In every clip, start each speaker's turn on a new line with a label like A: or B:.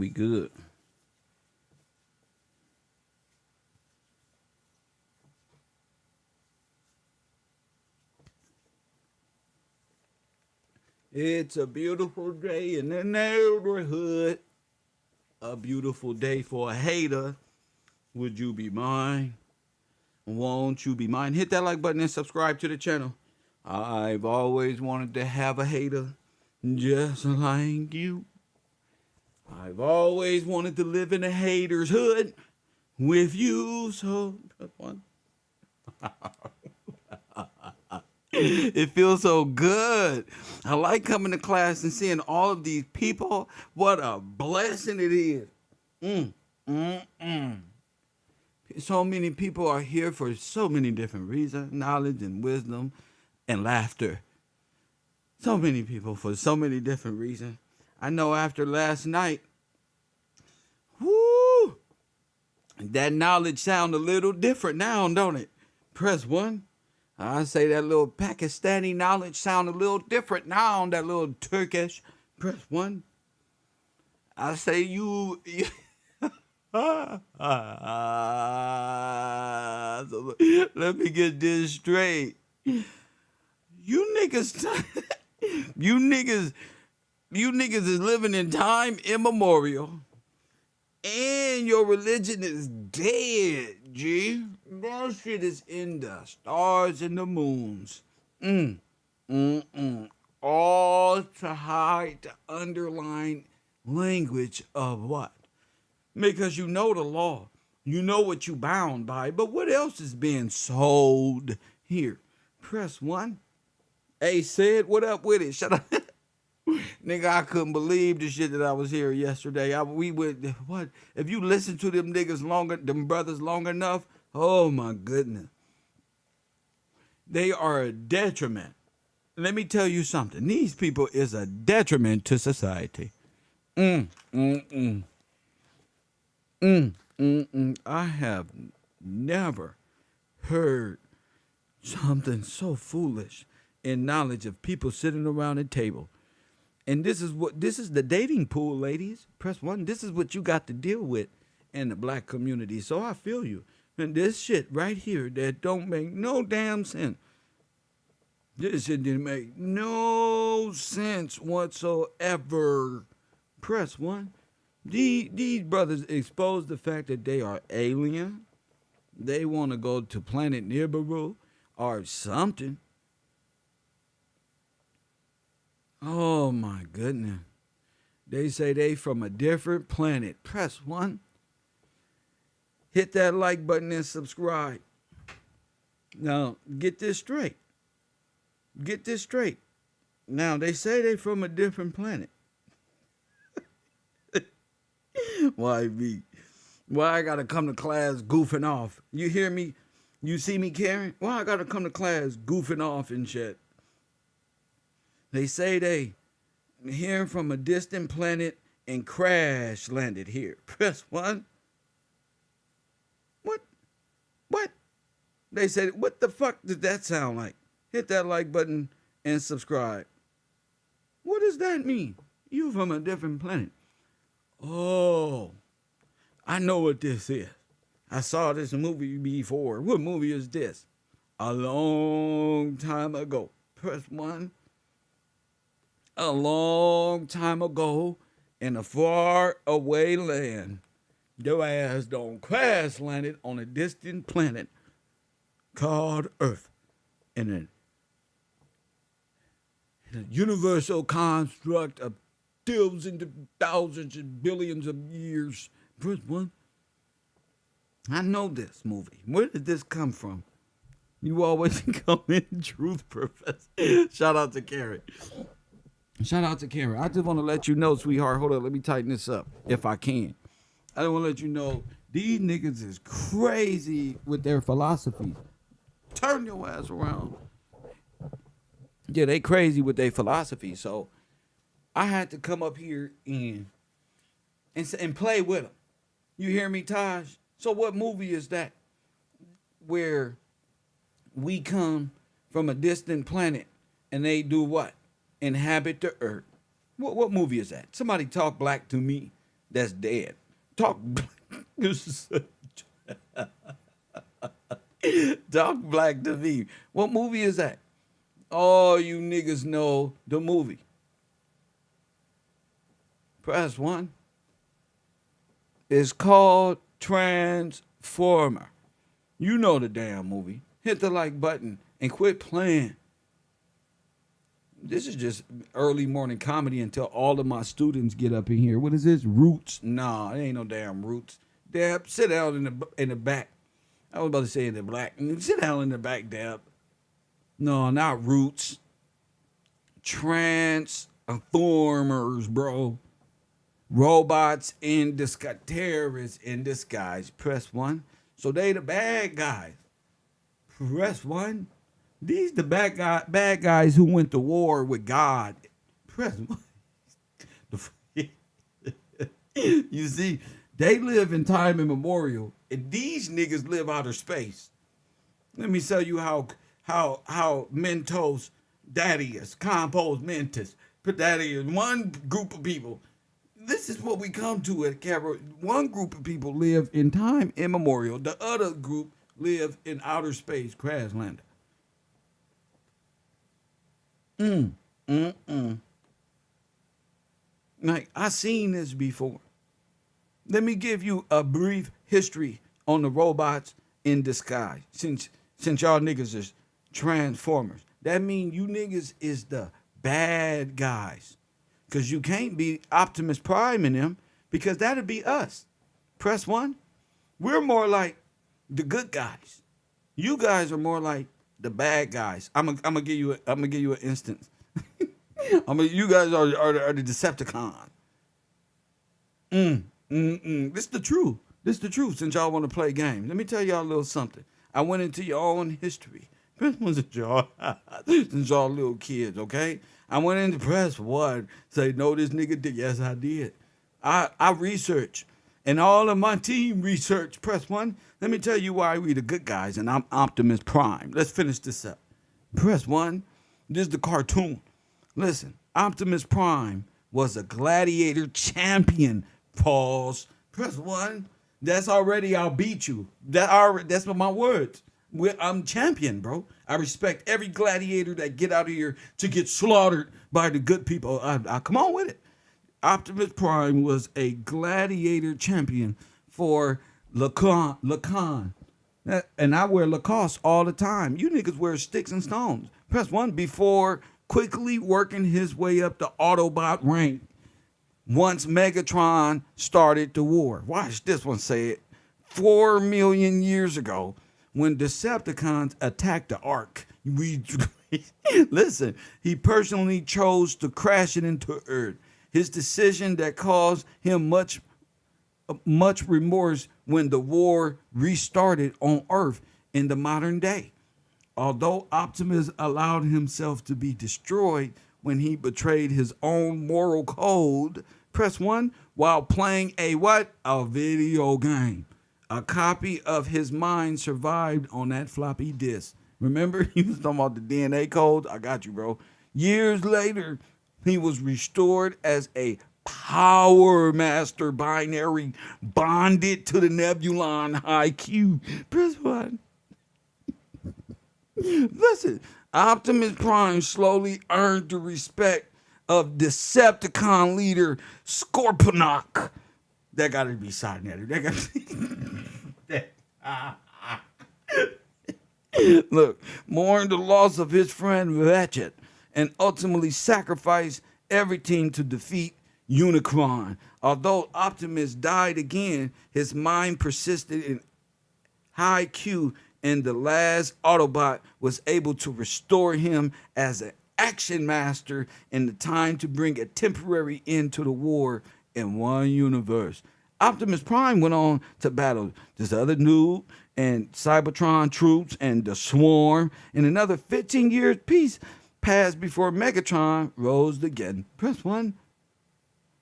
A: we good. It's a beautiful day in the neighborhood. A beautiful day for a hater. Would you be mine? Won't you be mine? Hit that like button and subscribe to the channel. I've always wanted to have a hater just like you. I've always wanted to live in a hater's hood with you. So, one. It feels so good. I like coming to class and seeing all of these people. What a blessing it is. Mm, mm, mm. So many people are here for so many different reasons, knowledge and wisdom and laughter. So many people for so many different reasons. I know after last night, whoo, that knowledge sound a little different now, don't it? Press 1. I say that little Pakistani knowledge sound a little different now, that little Turkish. Press 1. I say you so let me get this straight. You niggas, you niggas is living in time immemorial. And your religion is dead, G. That shit is in the stars and the moons. All to hide the underlying language of what? Because you know the law. You know what you bound by. But what else is being sold here? Press 1. Hey, said, what up with it? Shut up. Nigga, I couldn't believe the shit that I was hearing yesterday. We would, what? If you listen to them niggas longer, them brothers long enough, oh my goodness. They are a detriment. Let me tell you something. These people is a detriment to society. I have never heard something so foolish in knowledge of people sitting around a table. And this is the dating pool, ladies. Press 1. This is what you got to deal with in the black community. So I feel you. And this shit right here that don't make no damn sense. This shit didn't make no sense whatsoever. Press 1. These brothers expose the fact that they are alien. They want to go to planet Nibiru or something. Oh my goodness. They say they from a different planet. Press 1. Hit that like button and subscribe. Now, get this straight. Get this straight. Now, they say they from a different planet. Why me? Why I gotta come to class goofing off? You hear me? You see me, Karen? Why I gotta come to class goofing off and shit? They say they here from a distant planet and crash landed here. Press 1. What? They said, what the fuck did that sound like? Hit that like button and subscribe. What does that mean? You from a different planet. Oh, I know what this is. I saw this movie before. What movie is this? A long time ago. Press 1. A long time ago in a far away land, your ass don't crash landed on a distant planet called Earth in a universal construct of thousands and billions of years. Press 1. I know this movie. Where did this come from? You always come in truth, Professor. Shout out to Karen. Shout out to Karen. I just want to let you know, sweetheart. Hold on, let me tighten this up if I can. I want to let you know these niggas is crazy with their philosophies. Turn your ass around. Yeah, they crazy with their philosophy. So I had to come up here and play with them. You hear me, Taj? So what movie is that? Where we come from a distant planet and they do what? Inhabit the earth. What movie is that? Somebody talk black to me. that's dead. Talk talk black to me. What movie is that? All you niggas know the movie. Press one. It's called Transformer. You know the damn movie. Hit the like button and quit playing. This is just early morning comedy until all of my students get up in here. What is this? Roots? Nah, it ain't no damn roots. Dab, sit down in the back. I was about to say in the black. Sit down in the back, Dab. No, not roots. Transformers, bro. Robots in disguise, terrorists in disguise. Press one. So they the bad guys. Press one. These the bad guys who went to war with God. Press one. You see, they live in time immemorial, and these niggas live outer space. Let me tell you how Mentos, Daddius, Compos Mentis, put that in one group of people. This is what we come to at KevRow. One group of people live in time immemorial. The other group live in outer space, Crasslander. Like, I seen this before. Let me give you a brief history on the robots in disguise. Since y'all niggas is Transformers, that mean you niggas is the bad guys. Because you can't be Optimus Prime in them, because that'd be us. Press one. We're more like the good guys. You guys are more like the bad guys. I'm gonna give you an instance. You guys are the Decepticon. This is the truth. This is the truth. Since y'all want to play games, let me tell y'all a little something. I went into your own history. Since y'all little kids, okay? I went into press one. Say, no, this nigga did. Yes, I did. I researched. And all of my team research. Press one. Let me tell you why we the good guys and I'm Optimus Prime. Let's finish this up. Press one. This is the cartoon. Listen, Optimus Prime was a gladiator champion. Pause. Press one. That's already I'll beat you. That's my words. I'm champion, bro. I respect every gladiator that get out of here to get slaughtered by the good people. I come on with it. Optimus Prime was a gladiator champion for Lacan. And I wear Lacoste all the time. You niggas wear sticks and stones. Press one. Before quickly working his way up the Autobot rank once Megatron started the war. Watch this one say it. 4 million years ago, when Decepticons attacked the Ark, listen, he personally chose to crash it into Earth. His decision that caused him much remorse when the war restarted on Earth in the modern day. Although Optimus allowed himself to be destroyed when he betrayed his own moral code, press one, while playing a what? A video game. A copy of his mind survived on that floppy disk. Remember, he was talking about the DNA code? I got you, bro. Years later, he was restored as a Power Master binary bonded to the Nebulon IQ. Press one. Listen, Optimus Prime slowly earned the respect of Decepticon leader Scorponok. That got to be Sidnetter. That got to be. Look, mourned the loss of his friend Ratchet and ultimately sacrificed everything to defeat Unicron. Although Optimus died again, his mind persisted in high Q, and the last Autobot was able to restore him as an action master in the time to bring a temporary end to the war in one universe. Optimus Prime went on to battle this other dude and Cybertron troops and the Swarm. In another 15 years, peace passed before Megatron rose again. Press one.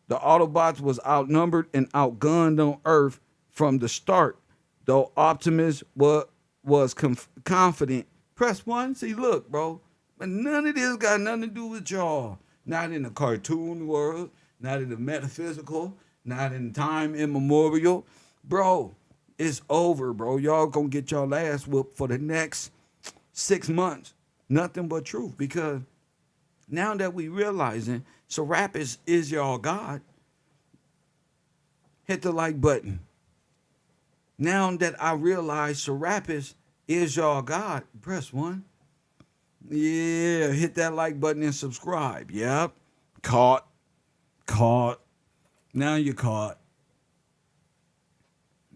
A: The Autobots was outnumbered and outgunned on Earth from the start, though Optimus was confident. Press one. See, look, bro. But none of this got nothing to do with y'all. Not in the cartoon world, not in the metaphysical. not in time immemorial. Bro, it's over, bro. Y'all gonna get y'all ass whooped for the next 6 months. Nothing but truth. Because now that we realizing Serapis is y'all God, hit the like button. Now that I realize Serapis is y'all God, press 1. Yeah, hit that like button and subscribe. Yep. Caught. Caught. Now you're caught.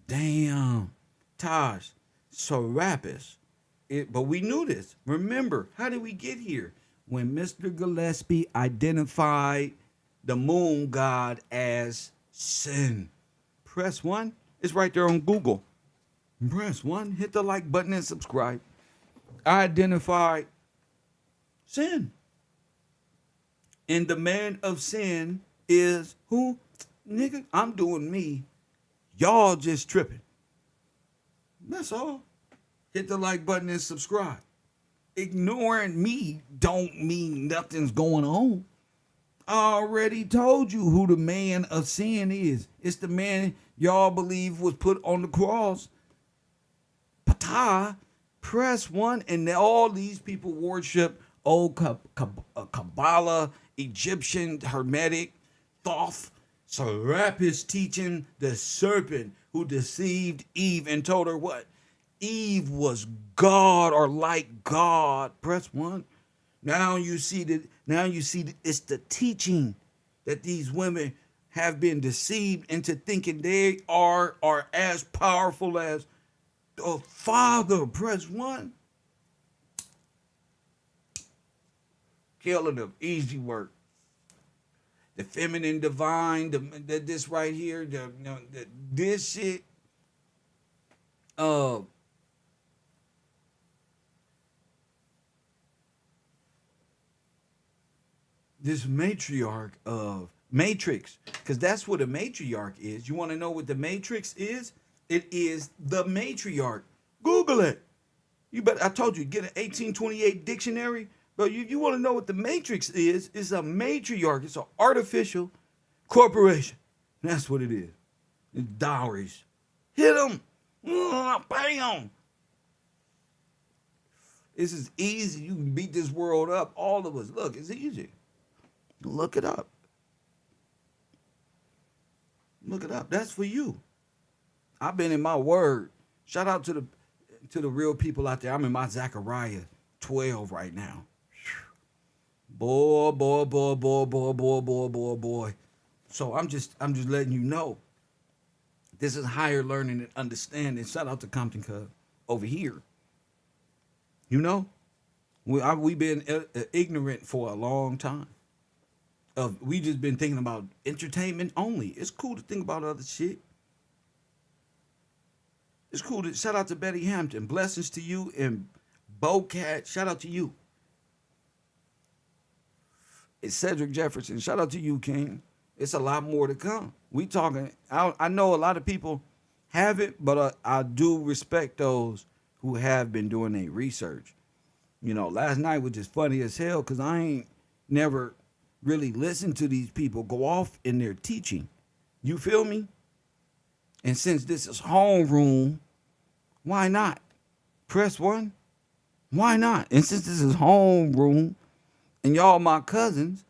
A: Damn. Taj, Serapis. But we knew this. Remember, how did we get here? When Mr. Gillespie identified the moon god as sin. Press 1. It's right there on Google. Press 1. Hit the like button and subscribe. I identified sin. And the man of sin is who? Nigga, I'm doing me. Y'all just tripping. That's all. Hit the like button and subscribe. Ignoring me don't mean nothing's going on. I already told you who the man of sin is. It's the man y'all believe was put on the cross. Ptah. Press 1, and all these people worship old Kabbalah, Egyptian, Hermetic, Thoth, Serapis teaching the serpent who deceived Eve and told her what? Eve was God or like God. Press 1. Now you see that. It's the teaching that these women have been deceived into thinking they are as powerful as the Father. Press 1. Killing them. Easy work. The feminine divine, this right here, this shit. This matriarch of Matrix, because that's what a matriarch is. You want to know what the Matrix is? It is the matriarch. Google it. I told you, get an 1828 dictionary. But you want to know what the Matrix is? It's a matriarch. It's an artificial corporation. That's what it is. It's dowries. Hit them. Bam. This is easy. You can beat this world up. All of us. Look, it's easy. Look it up. Look it up. That's for you. I've been in my word. Shout out to the real people out there. I'm in my Zechariah 12 right now. Boy. So I'm just letting you know. This is higher learning and understanding. Shout out to Compton Cub over here. You know, we've been ignorant for a long time. We just been thinking about entertainment only. It's cool to think about other shit. It's cool to shout out to Betty Hampton. Blessings to you and Bocat. Shout out to you. It's Cedric Jefferson. Shout out to you, King. It's a lot more to come. We talking. I know a lot of people haven't, but I do respect those who have been doing their research. You know, last night was just funny as hell because I ain't never really listened to these people go off in their teaching. You feel me? And since this is homeroom, why not? Press 1. Why not? And since this is homeroom, and y'all my cousins,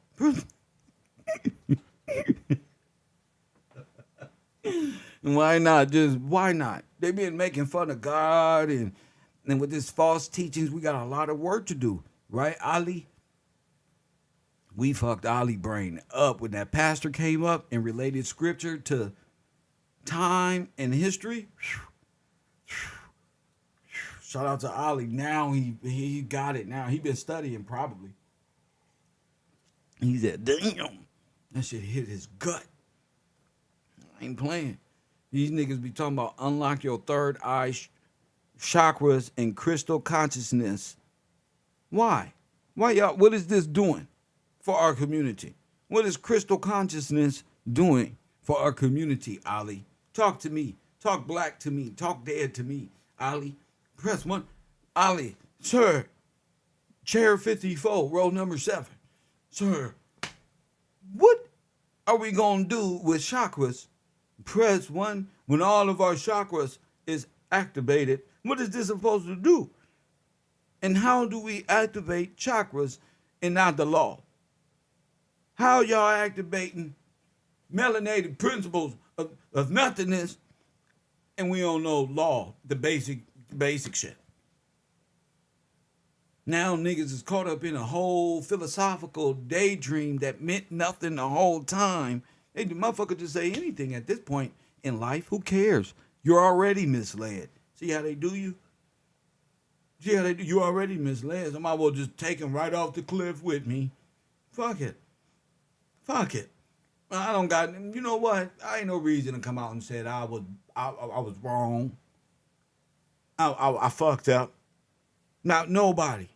A: why not? Just why not? They been making fun of God and with this false teachings, we got a lot of work to do, right, Ali? We fucked Ali brain up when that pastor came up and related scripture to time and history. Shout out to Ali. Now he got it. Now he been studying probably. He said, damn, that shit hit his gut. I ain't playing. These niggas be talking about unlock your third eye chakras and crystal consciousness. Why? Why y'all? What is this doing for our community? What is crystal consciousness doing for our community, Ali? Talk to me. Talk black to me. Talk dead to me, Ali. Press 1. Ali, sir. Chair 54, row number 7. Sir, what are we going to do with chakras? Press 1 when all of our chakras is activated. What is this supposed to do? And how do we activate chakras and not the law? How y'all activating melanated principles of nothingness and we don't know law, the basic shit? Now niggas is caught up in a whole philosophical daydream that meant nothing the whole time. They the motherfucker just say anything at this point in life. Who cares? You're already misled. See how they do you? See how they do? You already misled. So I might as well just take them right off the cliff with me. Fuck it. Fuck it. I don't got. You know what? I ain't no reason to come out and say I was wrong. I fucked up. Now nobody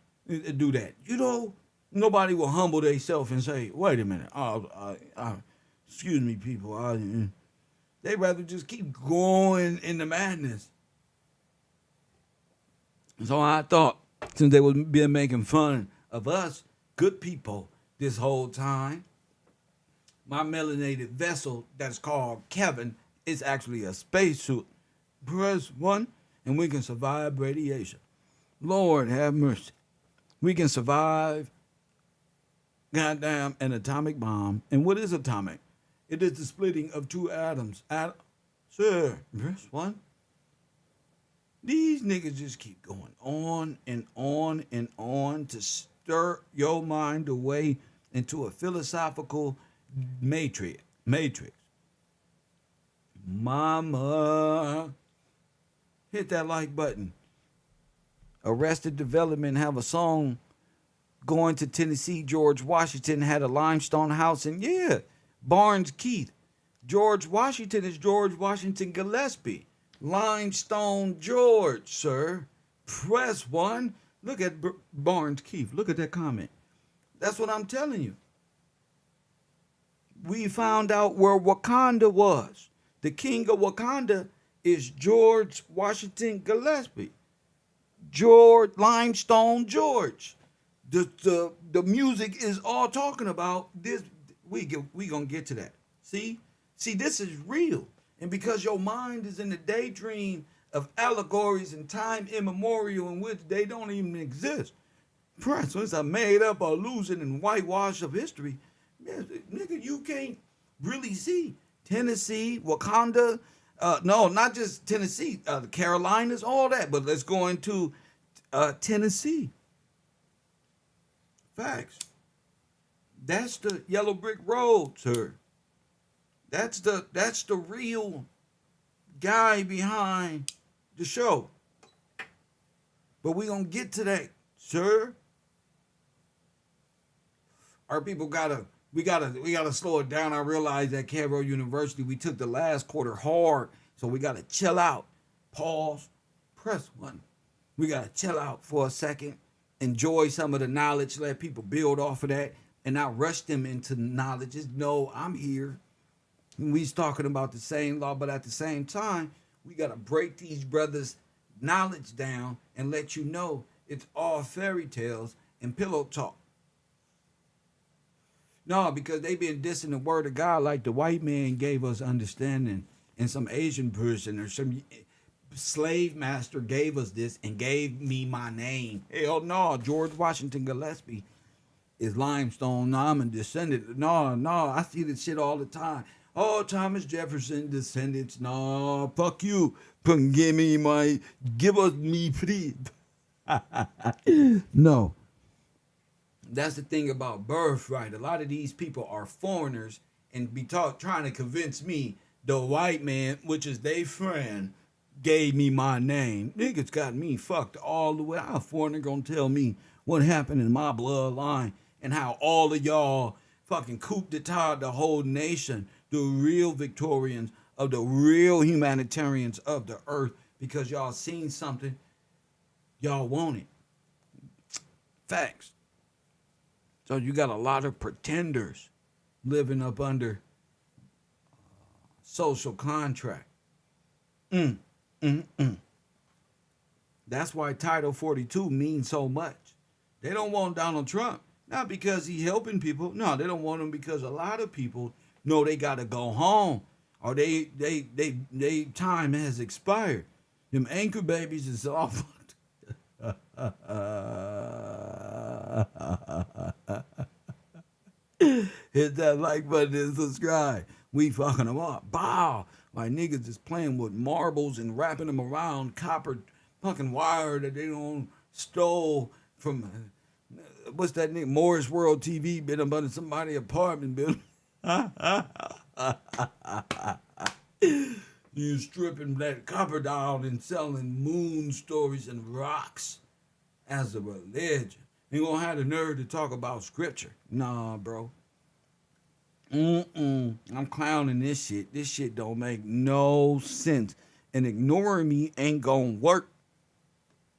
A: do that. You know, nobody will humble themselves and say, "Wait a minute, excuse me, people." They rather just keep going in the madness. So I thought, since they was been making fun of us, good people, this whole time, my melanated vessel that's called Kevin is actually a spacesuit. Press 1, and we can survive radiation. Lord have mercy. We can survive, goddamn, an atomic bomb. And what is atomic? It is the splitting of two atoms. Sir, press 1. These niggas just keep going on and on and on to stir your mind away into a philosophical matrix. Mama, hit that like button. Arrested Development have a song going to Tennessee. George Washington had a limestone house, and yeah, Barnes Keith. George Washington is George Washington Gillespie. Limestone George, sir. Press 1. Look at Barnes Keith. Look at that comment. That's what I'm telling you. We found out where Wakanda was. The king of Wakanda is George Washington Gillespie. George Limestone George. The music is all talking about this. We gonna get to that. See, this is real. And because your mind is in the daydream of allegories and time immemorial in which they don't even exist. So it's a made up illusion and whitewash of history. Man, nigga, you can't really see Tennessee, Wakanda. No, not just Tennessee, the Carolinas, all that. But let's go into Tennessee. Facts. That's the yellow brick road, sir. That's the real guy behind the show. But we gonna get to that, sir. Our people we gotta slow it down. I realize at KevRow University we took the last quarter hard, so we gotta chill out. Pause. Press 1. We gotta chill out for a second. Enjoy some of the knowledge. Let people build off of that, and not rush them into knowledge. Just know I'm here. We's talking about the same law, but at the same time, we got to break these brothers' knowledge down and let you know it's all fairy tales and pillow talk. No, because they been dissing the word of God like the white man gave us understanding and some Asian person or some slave master gave us this and gave me my name. Hell no, George Washington Gillespie is limestone. No, I'm a descendant. No, I see this shit all the time. Oh, Thomas Jefferson descendants. No, fuck you. Give us me, please. No. That's the thing about birthright. A lot of these people are foreigners and trying to convince me the white man, which is their friend, gave me my name. Niggas got me fucked all the way. How a foreigner gonna tell me what happened in my bloodline and how all of y'all fucking coup d'etat the whole nation, the real Victorians of the real humanitarians of the earth, because y'all seen something, y'all want it. Facts. So you got a lot of pretenders living up under social contract. That's why Title 42 means so much. They don't want Donald Trump, not because he's helping people. No, they don't want him because a lot of people No, they gotta go home, or they time has expired. Them anchor babies is all. Hit that like button and subscribe. We fucking them up. Bow. Like niggas is playing with marbles and wrapping them around copper fucking wire that they don't stole from what's that nigga? Morris World TV been up under somebody's apartment building. You stripping that copper down and selling moon stories and rocks as a religion. You gonna have the nerve to talk about scripture. Nah, bro. I'm clowning this shit. This shit don't make no sense. And ignoring me ain't gonna work.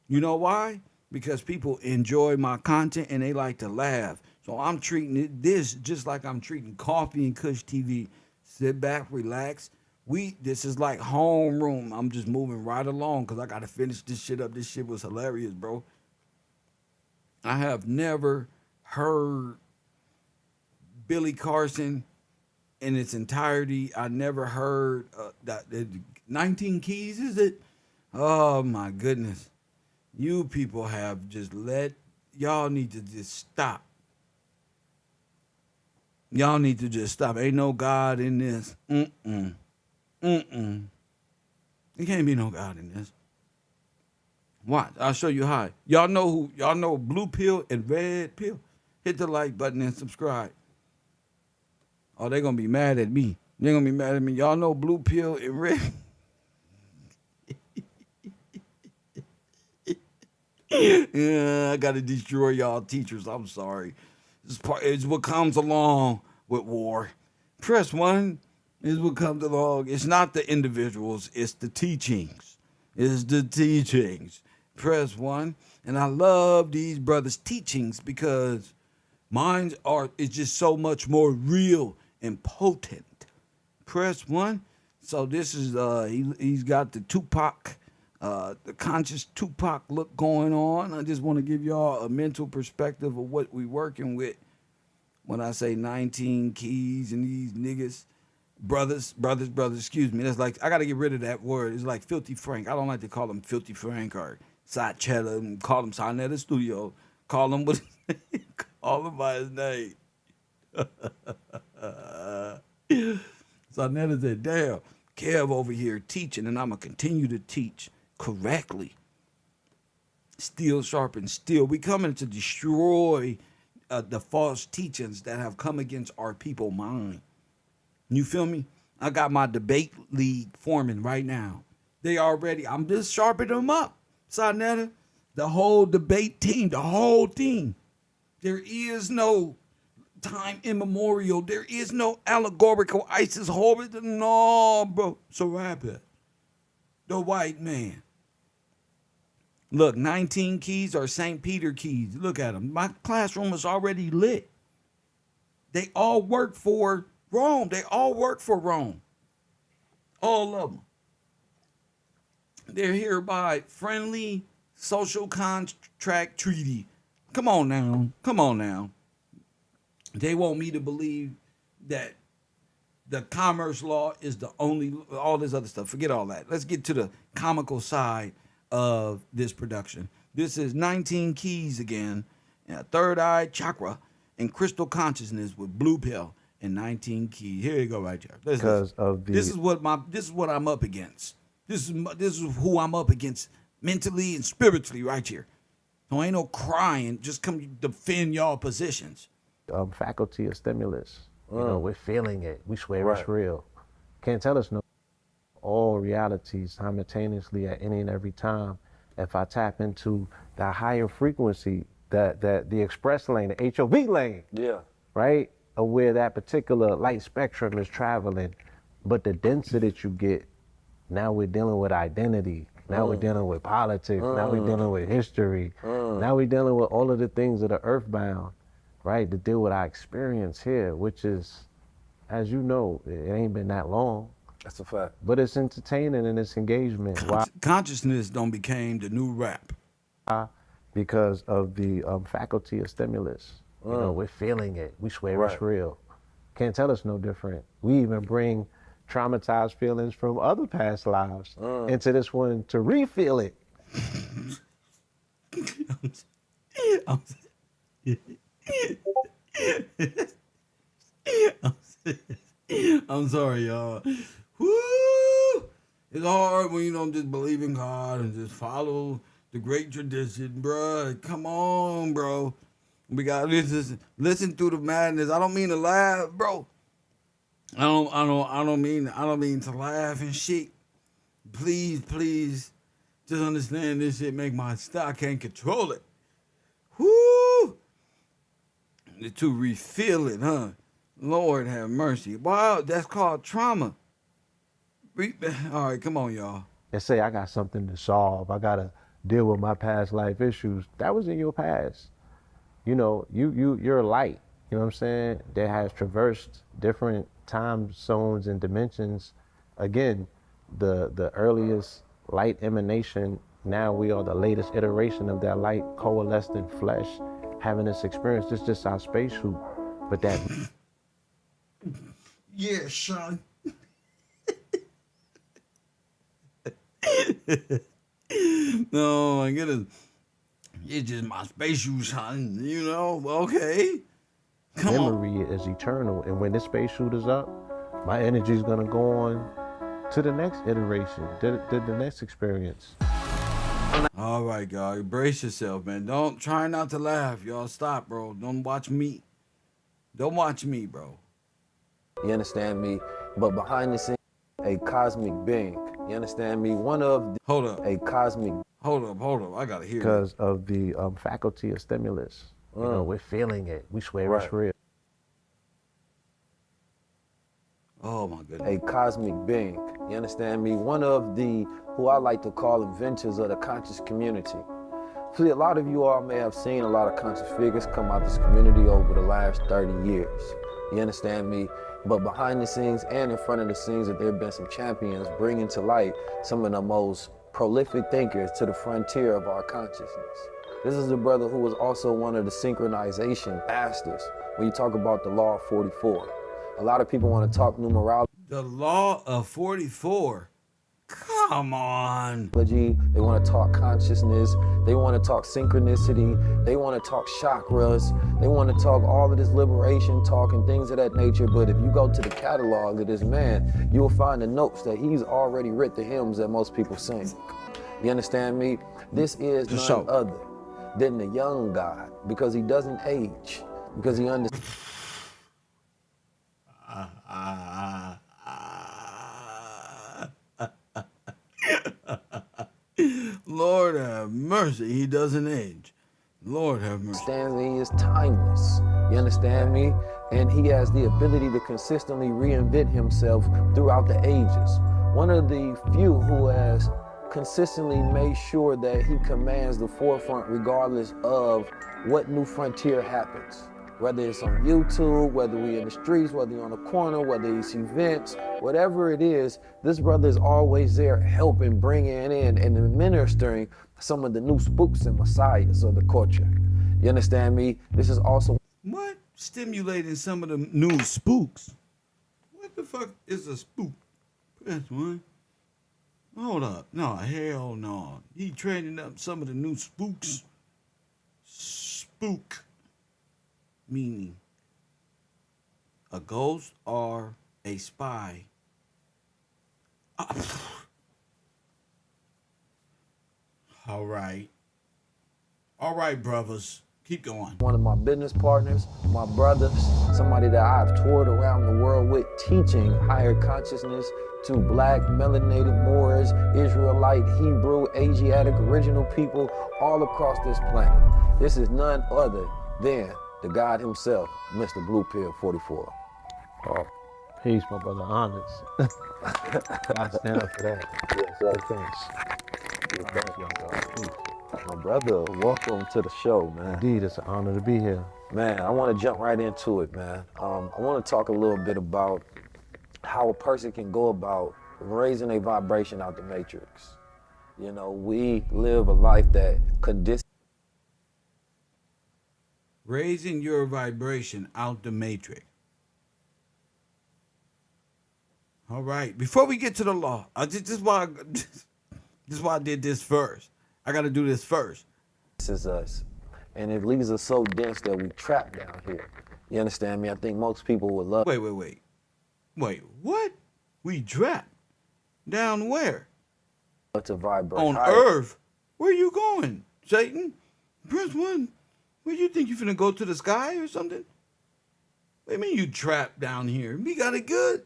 A: You know why? Because people enjoy my content and they like to laugh. So I'm treating this just like I'm treating Coffee and Kush TV. Sit back, relax. This is like homeroom. I'm just moving right along because I gotta finish this shit up. This shit was hilarious, bro. I have never heard Billy Carson in its entirety. I never heard that 19 Keys, is it? Oh my goodness. You people have just y'all need to just stop. Y'all need to just stop. Ain't no God in this. There can't be no God in this. Watch, I'll show you how. Y'all know blue pill and red pill? Hit the like button and subscribe. Oh, they're gonna be mad at me. They're gonna be mad at me. Y'all know blue pill and red. Yeah, I gotta destroy y'all teachers. I'm sorry. It's what comes along with war. Press 1 is what comes along. It's not the individuals, it's the teachings. It's the teachings. Press 1. And I love these brothers' teachings because mine is just so much more real and potent. Press 1. So this is he's got the Tupac, the conscious Tupac look going on. I just want to give y'all a mental perspective of what we working with when I say 19 Keys and these niggas. Brothers, excuse me. That's like, I got to get rid of that word. It's like Filthy Frank. I don't like to call him Filthy Frank or Satchella and call him Sonetta Studio. Call him what call him by his name. Sonetta said, damn, Kev over here teaching, and I'm going to continue to teach correctly. Steel sharpens steel. We coming to destroy the false teachings that have come against our people mind. You feel me? I got my debate league forming right now. I'm just sharpening them up. Sonetta, the whole debate team, the whole team. There is no time immemorial. There is no allegorical ISIS horror. No, bro. So rapid. The white man. Look, 19 Keys are St. Peter Keys. Look at them. My classroom is already lit. They all work for Rome. They all work for Rome. All of them. They're here by friendly social contract treaty. Come on now. They want me to believe that the commerce law is the only, all this other stuff. Forget all that. Let's get to the comical side of this production. This is 19 Keys again, Third Eye Chakra, and Crystal Consciousness with Blue Pill and 19 Keys. Here you go, right there. This is what I'm up against. This is who I'm up against mentally and spiritually right here. So ain't no crying. Just come defend y'all positions.
B: Faculty of stimulus. You know, we're feeling it. We swear it's real. Can't tell us no. All realities simultaneously at any and every time. If I tap into the higher frequency, the express lane, the HOV lane, right, of where that particular light spectrum is traveling, but the density that you get, now we're dealing with identity. Now we're dealing with politics. Now we're dealing with history. Now we're dealing with all of the things that are earthbound, right, to deal with our experience here, which is, as you know, it ain't been that long.
C: That's a fact.
B: But it's entertaining and it's engagement. Why?
A: Consciousness don't became the new rap.
B: Because of the faculty of stimulus. You know, we're feeling it. We swear it's real. Can't tell us no different. We even bring traumatized feelings from other past lives into this one to refeel it.
A: I'm, I'm sorry, y'all. Woo! It's hard when you don't just believe in God and just follow the great tradition, bruh. Come on, bro. We gotta listen through the madness. I don't mean to laugh, bro. I don't mean to laugh and shit. Please, just understand this shit make my style. I can't control it. Whoo! To refill it, huh? Lord have mercy. Wow, that's called trauma. All right, come on, y'all.
B: And say, I got something to solve. I got to deal with my past life issues. That was in your past. You know, you're a light, you know what I'm saying, that has traversed different time zones and dimensions. Again, the earliest light emanation, now we are the latest iteration of that light coalesced in flesh, having this experience. This is just our spacesuit. But that
A: Yeah, son. No, my goodness. It's just my spacesuit, son. You know, okay. Come on.
B: memory is eternal. And when this spacesuit is up, my energy is going to go on to the next iteration, to the next experience.
A: All right, y'all. Brace yourself, man. Don't try not to laugh. Y'all stop, bro. Don't watch me. Don't watch me, bro.
C: You understand me? But behind the scenes, a cosmic being. You understand me? One of
A: Hold up.
C: a cosmic.
A: Hold up. I gotta hear
B: Because of the faculty of stimulus. You know, we're feeling it. We swear it's real.
A: Oh my goodness.
C: A cosmic being. You understand me? One of the, who I like to call inventors of the conscious community. See, a lot of you all may have seen a lot of conscious figures come out this community over the last 30 years. You understand me? But behind the scenes and in front of the scenes, that there have been some champions bringing to light some of the most prolific thinkers to the frontier of our consciousness. This is a brother who was also one of the synchronization masters when you talk about the law of 44. A lot of people want to talk numerology.
A: The law of 44. Come on.
C: They want to talk consciousness. They want to talk synchronicity. They want to talk chakras. They want to talk all of this liberation talk and things of that nature. But if you go to the catalog of this man, you will find the notes that he's already writ the hymns that most people sing. You understand me? This is none other than the young God, because he doesn't age, because he understands.
A: Lord have mercy, he doesn't age. Lord have mercy.
C: He is timeless. You understand me? And he has the ability to consistently reinvent himself throughout the ages. One of the few who has consistently made sure that he commands the forefront regardless of what new frontier happens. Whether it's on YouTube, whether we in the streets, whether you're on the corner, whether it's events, whatever it is, this brother is always there helping, bringing in, and administering some of the new spooks and messiahs of the culture. You understand me? This is also...
A: What? Stimulating some of the new spooks? What the fuck is a spook? Press one. Hold up. No, hell no. He training up some of the new spooks. Spook. Meaning a ghost or a spy. All right, brothers. Keep going.
C: One of my business partners, my brothers, somebody that I've toured around the world with, teaching higher consciousness to black, melanated Moors, Israelite, Hebrew, Asiatic, original people all across this planet. This is none other than the God himself, Mr. Blue Pill 44.
B: Oh, peace, my brother. Honest. I stand up for that.
C: Yes, sir.
B: Thanks.
C: Yes, thank you, peace. My brother, welcome to the show, man.
B: Indeed, it's an honor to be here.
C: Man, I want to jump right into it, man. I want to talk a little bit about how a person can go about raising a vibration out the matrix. You know, we live a life that conditions.
A: Raising your vibration out the matrix. All right. Before we get to the law, this is why I did this first. I got to do this first.
C: This is us. And it leaves us so dense that we trap down here. You understand me? I think most people would love
A: Wait, what? We trapped? Down where?
C: to vibrate
A: On
C: higher.
A: Earth? Where you going, Satan? Prince One, where you think you finna go to the sky or something? What do you mean you trapped down here? We got it good.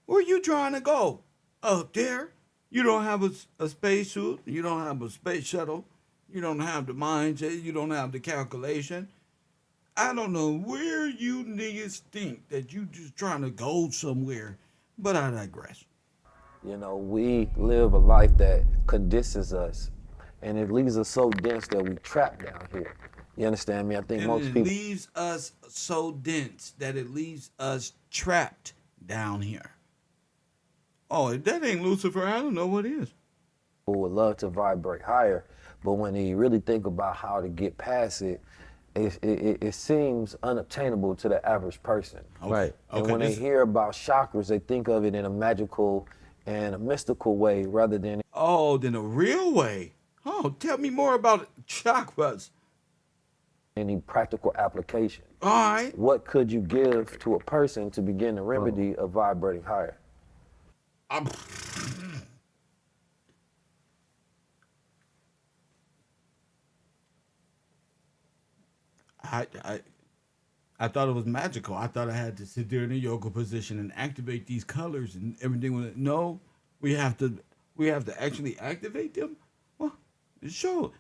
A: Where you trying to go? Up there? You don't have a spacesuit. You don't have a space shuttle. You don't have the mindset. You don't have the calculation. I don't know where you niggas think that you just trying to go somewhere, but I digress.
C: You know, we live a life that condenses us, and it leaves us so dense that we trap down here. You understand me? I think
A: And
C: most
A: it
C: people
A: leaves us so dense that it leaves us trapped down here. Oh, if that ain't Lucifer, I don't know what is.
C: would love to vibrate higher, but when you really think about how to get past it, it seems unobtainable to the average person.
B: Right.
C: And when they hear about chakras, they think of it in a magical and a mystical way rather than
A: Oh, then a real way. Oh, tell me more about chakras.
C: any practical application.
A: All right.
C: What could you give to a person to begin the remedy of vibrating higher?
A: I'm- I thought it was magical. I thought I had to sit there in a yoga position and activate these colors and everything. No, we have to actually activate them. Well, show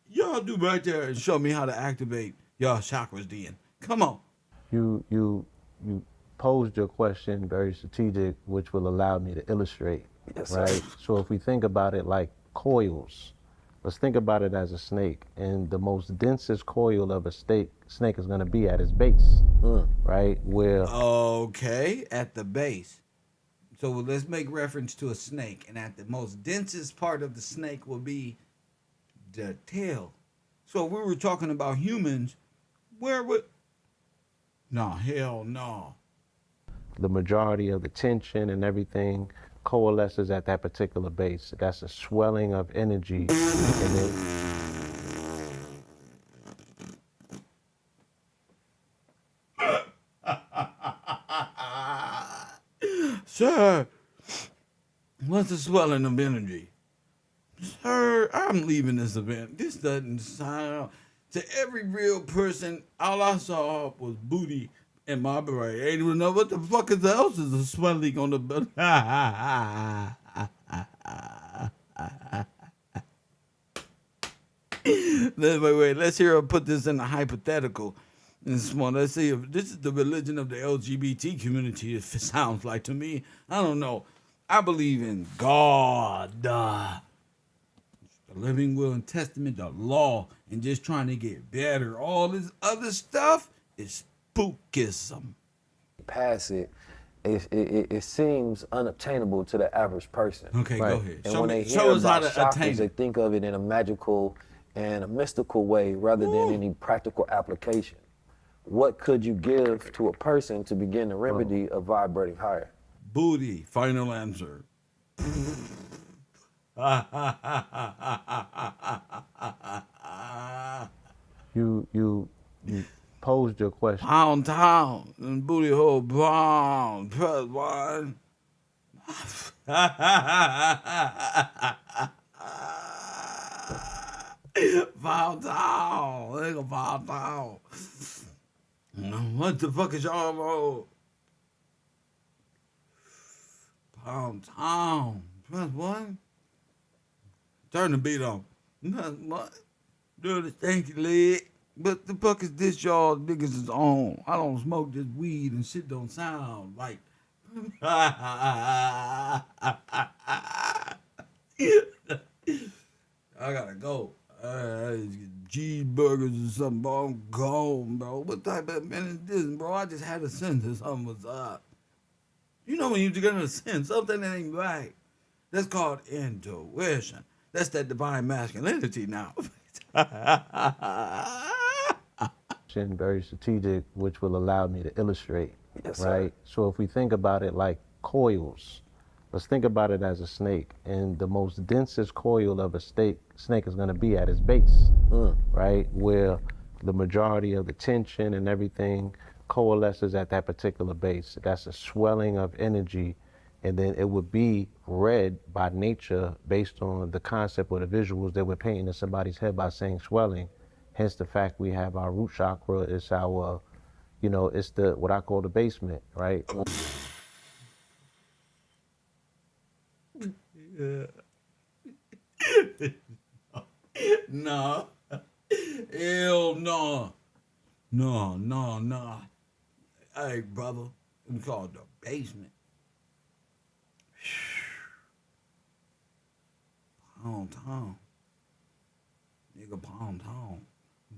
A: y'all do right there and show me how to activate y'all chakras. Then come on.
B: You posed your question very strategic, which will allow me to illustrate.
C: Yes, sir.
B: Right. So if we think about it like coils, let's think about it as a snake, and the most densest coil of a snake is going to be at its base, right? Where
A: Okay, at the base. So let's make reference to a snake, and at the most densest part of the snake will be the tail. So if we were talking about humans, where would? No, hell no.
B: the majority of the tension and everything coalesces at that particular base. That's a swelling of energy, and then
A: Sir, what's the swelling of energy? Sir, I'm leaving this event. This doesn't sound. To every real person, all I saw was booty in my brain. Ain't even know what the fuck else is a swelling on the belly. Wait. Let's hear her put this in a hypothetical. This one, let's see if this is the religion of the LGBT community. If it sounds like to me, I don't know. I believe in God, the living will and testament, the law, and just trying to get better. All this other stuff is spookism.
C: Pass it, it seems unobtainable to the average person.
A: Okay,
B: Right.
A: go ahead.
C: And
A: Show
C: when
A: me,
C: they
A: show
C: hear
A: us how
C: about
A: to attain
C: chakras, they
A: it.
C: think of it in a magical and a mystical way rather than any practical application. What could you give to a person to begin the remedy of vibrating higher?
A: Booty. Final answer.
B: you posed your question.
A: Pound town and booty hole brown. Press one. Pound town. Nigga, pound town. What the fuck is y'all on? Pound town. Press one. Turn the beat on. What? Dirty stinky leg. But the fuck is this y'all niggas is on? I don't smoke this weed and shit don't sound like. I gotta go. Cheeseburgers or something, bro. I'm gone, bro. What type of man is this, bro? I just had a sense that something was up. You know when you get a sense something that ain't right. That's called intuition. That's that divine masculinity now.
B: Very strategic, which will allow me to illustrate.
C: Yes,
B: right.
C: sir.
B: So if we think about it like coils. Let's think about it as a snake, and the most densest coil of a snake is going to be at its base, right, where the majority of the tension and everything coalesces at that particular base. That's a swelling of energy, and then it would be read by nature based on the concept or the visuals that we're painting in somebody's head by saying swelling. Hence the fact we have our root chakra, it's our, it's the what I call the basement, right?
A: No. Hell no. No. Hey, brother. We call it the basement. Pound town. Nigga, pound town.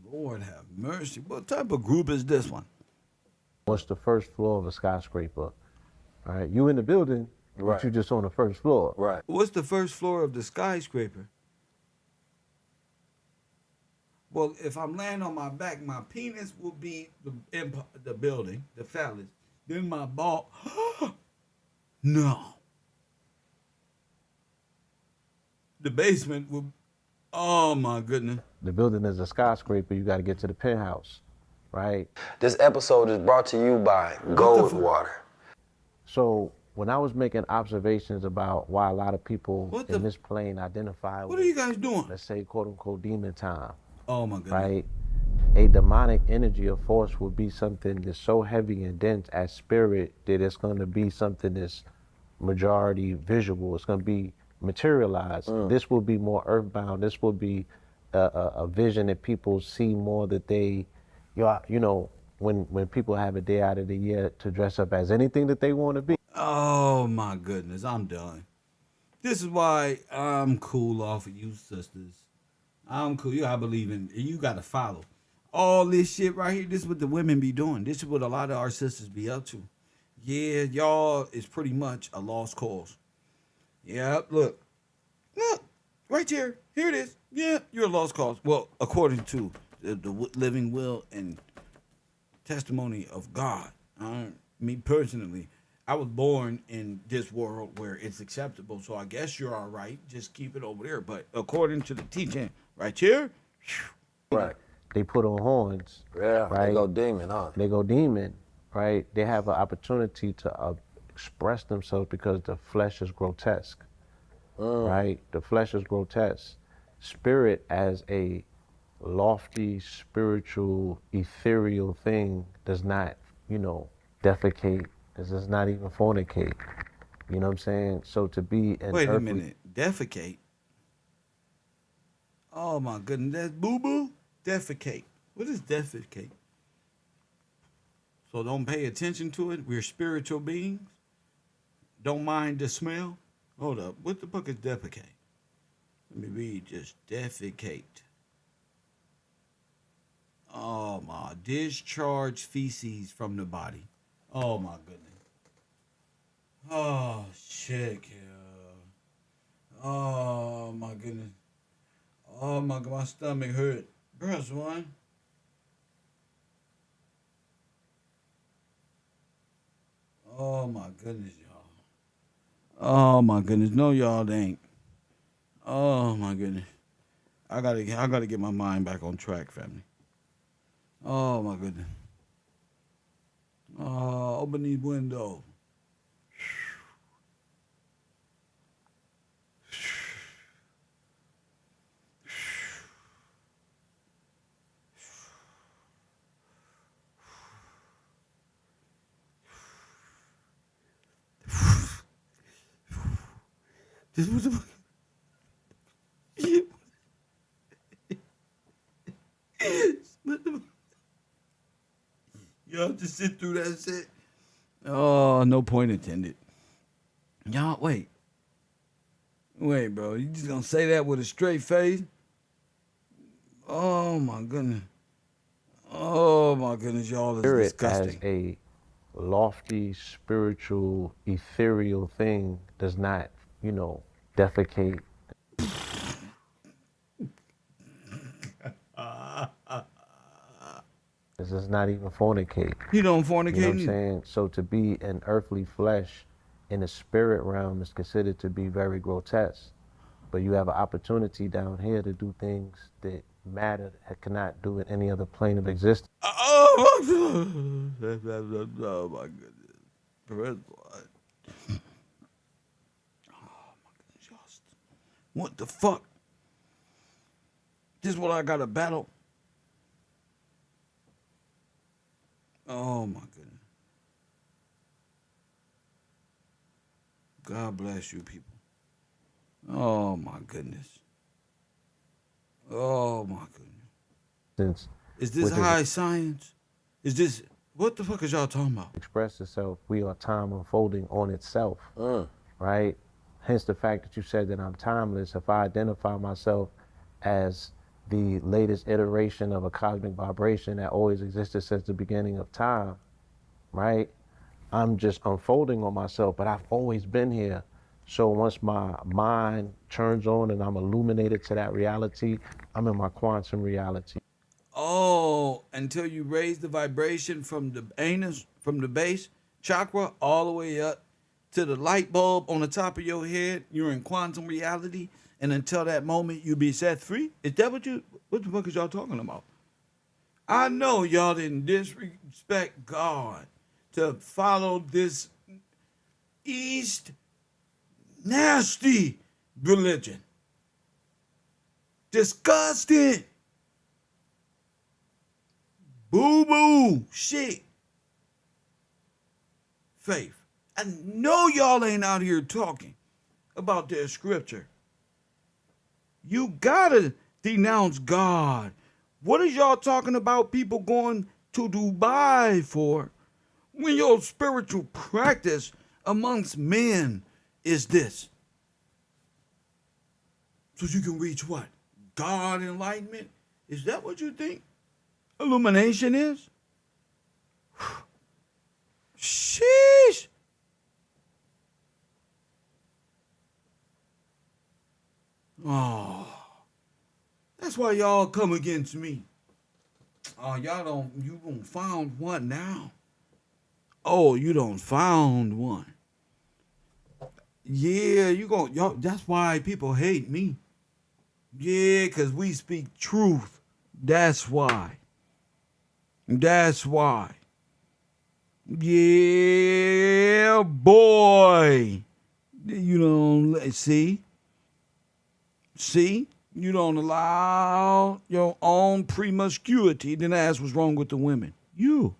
A: Lord have mercy. What type of group is this one?
B: What's the first floor of a skyscraper? All right, you in the building, but you just on the first floor.
C: Right.
A: What's the first floor of the skyscraper? Well, if I'm laying on my back, my penis will be the building, the phallus. Then my ball. No. The basement will. Oh my goodness.
B: The building is a skyscraper, you got to get to the penthouse, right?
C: This episode is brought to you by Gold Water.
B: So when I was making observations about why a lot of people in this plane identify
A: What
B: with,
A: are you guys doing?
B: let's say, quote unquote, demon time,
A: Oh my goodness.
B: right? A demonic energy or force would be something that's so heavy and dense as spirit that it's going to be something that's majority visual. It's going to be materialized. This will be more earthbound. This will be a vision that people see more, that they, when people have a day out of the year to dress up as anything that they want to be.
A: Oh my goodness, I'm done. This is why I'm cool off of you sisters. I'm cool. I believe in you. Gotta follow all this shit right here. This is what the women be doing. This is what a lot of our sisters be up to. Yeah, y'all is pretty much a lost cause. Yeah, look, right here. Here it is. Yeah, you're a lost cause. Well, according to the living will and testimony of God. Me personally, I was born in this world where it's acceptable, so I guess you're all right. Just keep it over there. But according to the teaching right here,
C: Right.
B: They put on horns.
C: Yeah,
B: right?
C: they go demon, huh?
B: They go demon, right? They have an opportunity to express themselves because the flesh is grotesque, right? The flesh is grotesque. Spirit as a lofty, spiritual, ethereal thing does not, defecate. It does not even fornicate. You know what I'm saying? So to be an
A: wait a
B: earthly,
A: minute, defecate. Oh my goodness, that's boo boo. Defecate. What is defecate? So don't pay attention to it. We're spiritual beings. Don't mind the smell. Hold up. What the fuck is defecate? Let me read just defecate. Oh my, discharge feces from the body. Oh my goodness. Oh shit, yeah. Oh my goodness. Oh my god, my stomach hurt. Press one. Oh my goodness, y'all. Oh my goodness. No, y'all ain't. Oh my goodness. I gotta get my mind back on track, family. Oh my goodness. Open these windows. This was a y'all just sit through that shit. Oh, no point intended. Y'all, wait, bro. You just gonna say that with a straight face? Oh my goodness. Oh my goodness, y'all is
B: spirit
A: disgusting.
B: as a lofty, spiritual, ethereal thing does not, defecate. This does not even fornicate.
A: He don't fornicate.
B: You know what I'm saying? So to be an earthly flesh in the spirit realm is considered to be very grotesque. But you have an opportunity down here to do things that matter that cannot do in any other plane of existence.
A: Oh my goodness. Press one. Oh my goodness. What the fuck? This is what I got to battle. Oh my goodness. God bless you people. Oh my goodness. Oh my goodness. Is this high science? Is this, what the fuck is y'all talking about?
B: Express itself, we are time unfolding on itself, right? Hence the fact that you said that I'm timeless. If I identify myself as the latest iteration of a cosmic vibration that always existed since the beginning of time, right? I'm just unfolding on myself, but I've always been here. So once my mind turns on and I'm illuminated to that reality, I'm in my quantum reality.
A: Oh, until you raise the vibration from the anus, from the base chakra, all the way up to the light bulb on the top of your head, you're in quantum reality. And until that moment, you be set free. Is that what the fuck is y'all talking about? I know y'all didn't disrespect God to follow this East nasty religion. Disgusting. Boo-boo shit. Faith. I know y'all ain't out here talking about their scripture. You gotta denounce God. What is y'all talking about people going to Dubai for when your spiritual practice amongst men is this? So you can reach what? God enlightenment? Is that what you think illumination is? Sheesh. Oh, that's why y'all come against me. Oh, you don't found one now. Oh, you don't found one. Yeah, y'all, that's why people hate me. Yeah, because we speak truth. That's why. That's why. Yeah, boy. You don't see? See? You don't allow your own promiscuity, then ask what's wrong with the women. You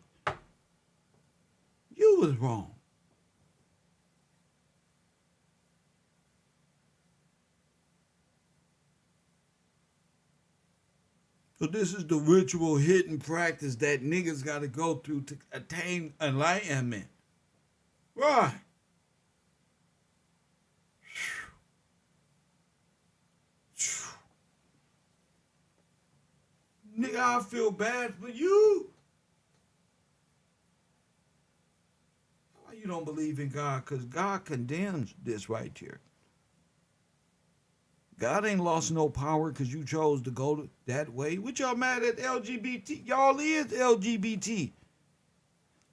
A: was wrong. So this is the ritual hidden practice that niggas got to go through to attain enlightenment. Right. Nigga, I feel bad for you. Why you don't believe in God? Because God condemns this right here. God ain't lost no power because you chose to go that way. What y'all mad at LGBT? Y'all is LGBT.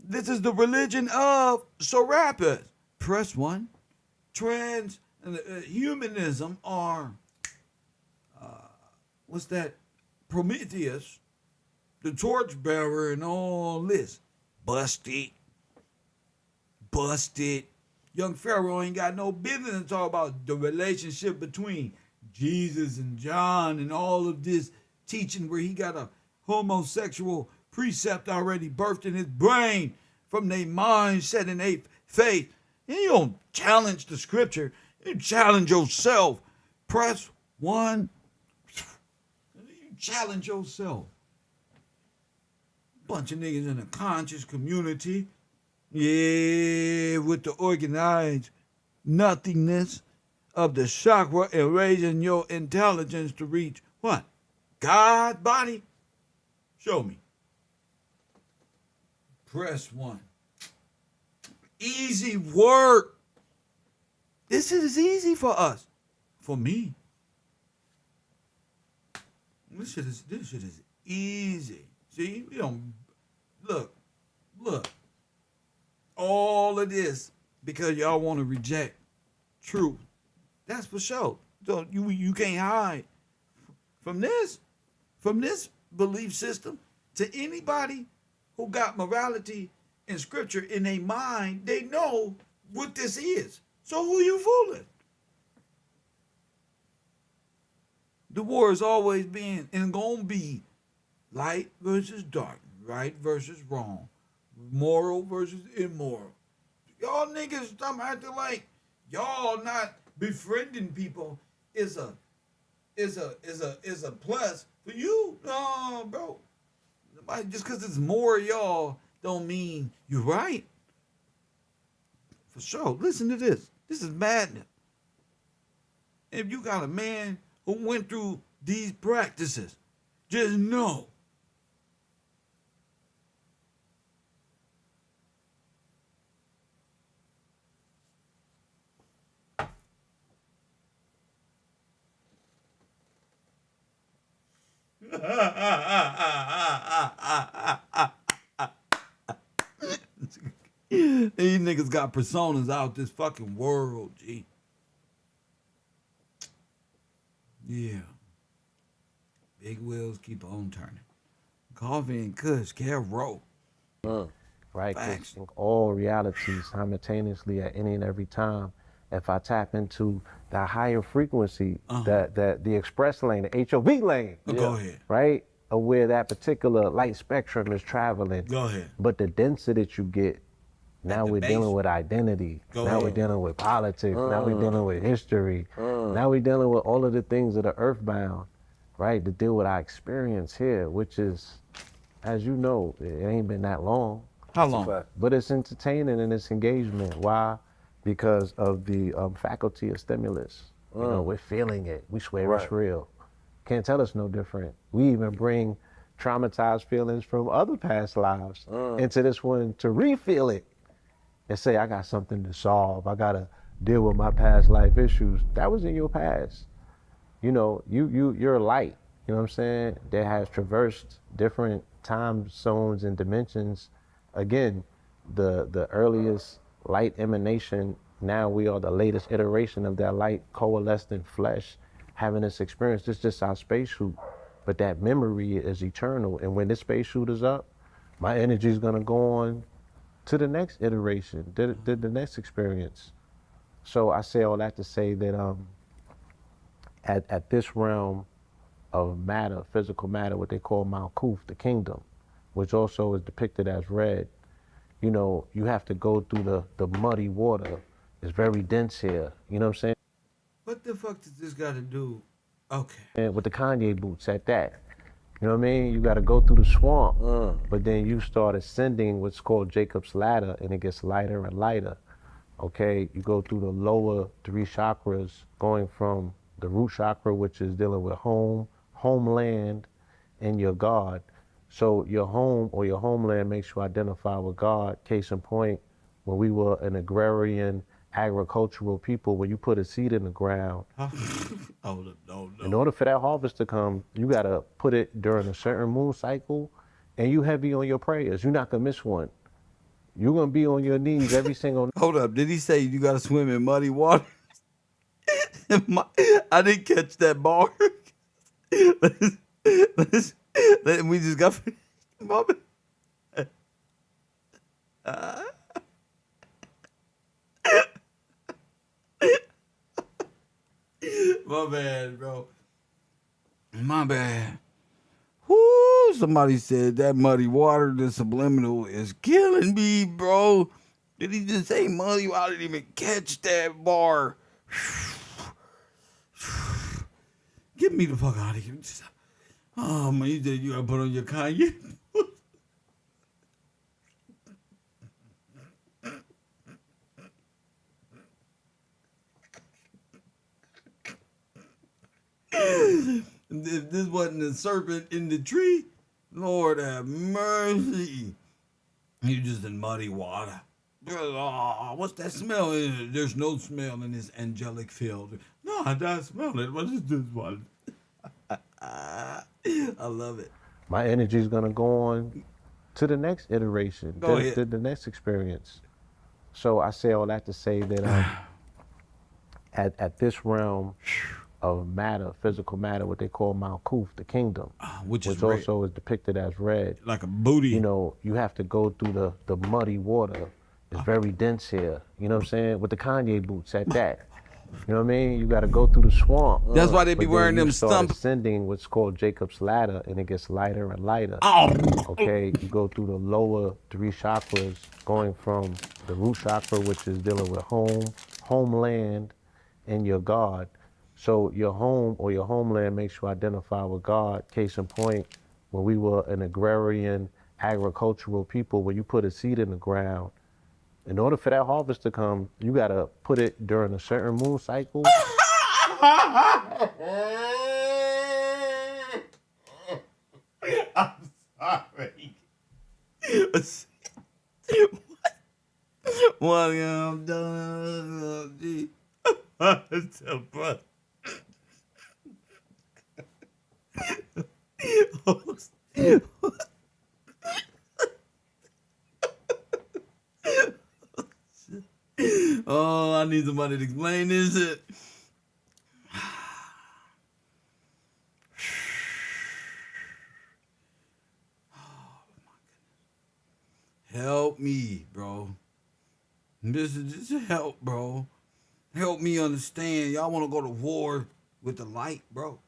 A: This is the religion of Serapis. Press one. Trans and humanism are, what's that? Prometheus, the torchbearer, and all this. Busted. Young Pharaoh ain't got no business to talk about the relationship between Jesus and John and all of this teaching where he got a homosexual precept already birthed in his brain from their mindset and their faith. And you don't challenge the scripture. You challenge yourself. Press one. You challenge yourself. Bunch of niggas in a conscious community. Yeah, with the organized nothingness of the chakra and raising your intelligence to reach what? God body? Show me. Press one. Easy work. This is easy for us. For me. This shit is easy. See? We don't look. All of this because y'all want to reject truth. That's for sure. So you can't hide from this belief system. To anybody who got morality and scripture in their mind, they know what this is. So who you fooling? The war is always been and gonna be light versus dark, right versus wrong, moral versus immoral. Y'all niggas stop acting like y'all not befriending people is a plus for you. No, bro. Just because it's more y'all don't mean you're right. For sure. Listen to this. This is madness. If you got a man who went through these practices, just know. These niggas got personas out this fucking world, G. Yeah. Big wheels keep on turning. Coffee and Kush, KevRow.
B: Right,
A: Facts.
B: because all realities simultaneously at any and every time, if I tap into the higher frequency, that the express lane, the HOV lane,
A: Go ahead.
B: right, of where that particular light spectrum is traveling.
A: Go ahead.
B: But the density that you get, now
A: the
B: we're
A: base.
B: dealing with identity.
A: Go
B: now
A: ahead.
B: we're dealing with politics. Now we're dealing with history. Now we're dealing with all of the things that are earthbound, right, to deal with our experience here, which is, as you know, it ain't been that long.
A: How long?
B: But it's entertaining and it's engagement. Why? Because of the faculty of stimulus. You know, we're feeling it. We swear it's real. Can't tell us no different. We even bring traumatized feelings from other past lives into this one to re-feel it and say, I got something to solve. I got to deal with my past life issues. That was in your past. You know, you're a light, you know what I'm saying, that has traversed different time zones and dimensions. Again, the earliest light emanation, now we are the latest iteration of that light coalesced in flesh, having this experience. It's just our spacesuit, but that memory is eternal. And when this spacesuit is up, my energy is gonna go on to the next iteration, the next experience. So I say all that to say that at this realm of matter, physical matter, what they call Malkuth, the kingdom, which also is depicted as red, you know, you have to go through the muddy water. It's very dense here, you know what I'm saying?
A: What the fuck does this got to do? Okay.
B: And with the Kanye boots at that. You know what I mean? You got to go through the swamp, but then you start ascending what's called Jacob's ladder, and it gets lighter and lighter. Okay, you go through the lower 3 chakras, going from the root chakra, which is dealing with home, homeland, and your God. So your home or your homeland makes you identify with God. Case in point, when we were an agrarian, agricultural people, when you put a seed in the ground,
A: No.
B: in order for that harvest to come, you gotta put it during a certain moon cycle, and you heavy on your prayers. You're not gonna miss one. You're gonna be on your knees every single
A: Hold up. Did he say you got to swim in muddy water? I didn't catch that bar. We just got. My bad, bro. My bad. Whoo, somebody said that muddy water, the subliminal, is killing me, bro. Did he just say muddy water? I didn't even catch that bar. Get me the fuck out of here. Oh, man, you said you gotta put on your Kanye. If this wasn't a serpent in the tree, Lord have mercy. You just in muddy water. Oh, what's that smell? There's no smell in this angelic field. No, I don't smell it. What is this one? I love it.
B: My energy is gonna go on to the next iteration,
A: Go ahead.
B: the next experience. So I say all that to say that at this realm of matter, physical matter, what they call Malkuth, the kingdom,
A: which is
B: also is depicted as red.
A: like a booty.
B: You know, you have to go through the muddy water. It's very dense here. You know what I'm saying? With the Kanye boots at that. You know what I mean? You got to go through the swamp.
A: That's why they be
B: But
A: wearing
B: then
A: them
B: you start
A: stump.
B: ascending what's called Jacob's ladder, and it gets lighter and lighter.
A: Oh.
B: Okay, you go through the lower 3 chakras, going from the root chakra, which is dealing with home, homeland, and your God. So your home or your homeland makes you identify with God. Case in point, when we were an agrarian, agricultural people, when you put a seed in the ground, in order for that harvest to come, you gotta put it during a certain moon cycle.
A: I'm sorry. What I'm done. Oh, I need somebody to explain this shit. Help me, bro. This is just help, bro. Help me understand. Y'all want to go to war with the light, bro.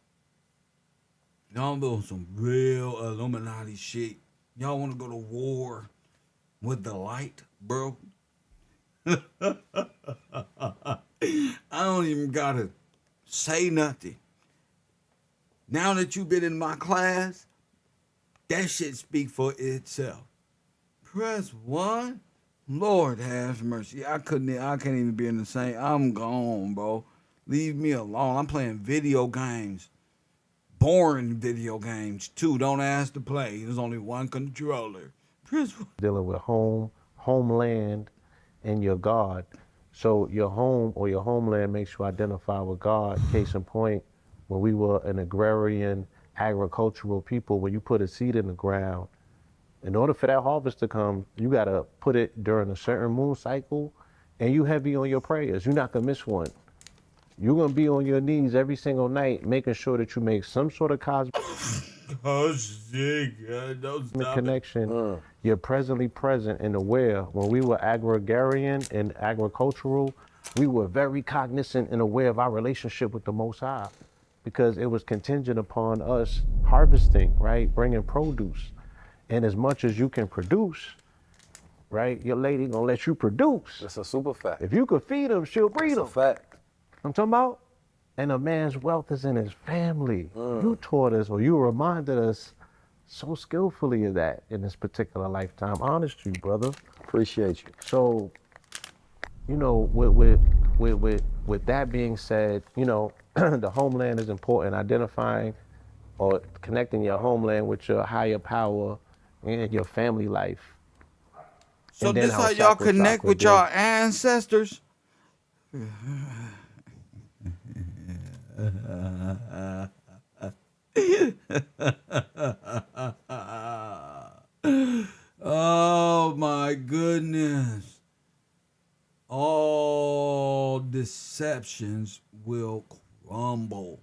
A: Y'all doing some real Illuminati shit. Y'all want to go to war with the light, bro. I don't even gotta say nothing. Now that you've been in my class, that shit speak for itself. Press 1. Lord have mercy. I can't even be in the same. I'm gone, bro. Leave me alone. I'm playing video games. Boring video games, too. Don't ask to play. There's only one controller. Press 1.
B: Dealing with home, homeland, and your God. So your home or your homeland makes you identify with God. Case in point, when we were an agrarian, agricultural people, when you put a seed in the ground, in order for that harvest to come, you got to put it during a certain moon cycle, and you heavy on your prayers. You're not going to miss one. You're going to be on your knees every single night, making sure that you make some sort of cosmic
A: Oh, shit, God. Don't stop
B: connection. You're presently present and aware. When we were agrarian and agricultural, we were very cognizant and aware of our relationship with the Most High, because it was contingent upon us harvesting, right? Bringing produce. And as much as you can produce, right? Your lady gonna let you produce.
C: That's a super fact.
B: If you could feed them, she'll breed them.
C: That's a fact.
B: I'm talking about. And a man's wealth is in his family. You taught us, or you reminded us so skillfully of that in this particular lifetime. Honest to you, brother.
C: Appreciate you.
B: So, you know, with that being said, you know, the homeland is important. Identifying or connecting your homeland with your higher power and your family life.
A: So
B: And then
A: this how y'all
B: chakra
A: connect with
B: deals-
A: y'all ancestors? Oh my goodness. All deceptions will crumble.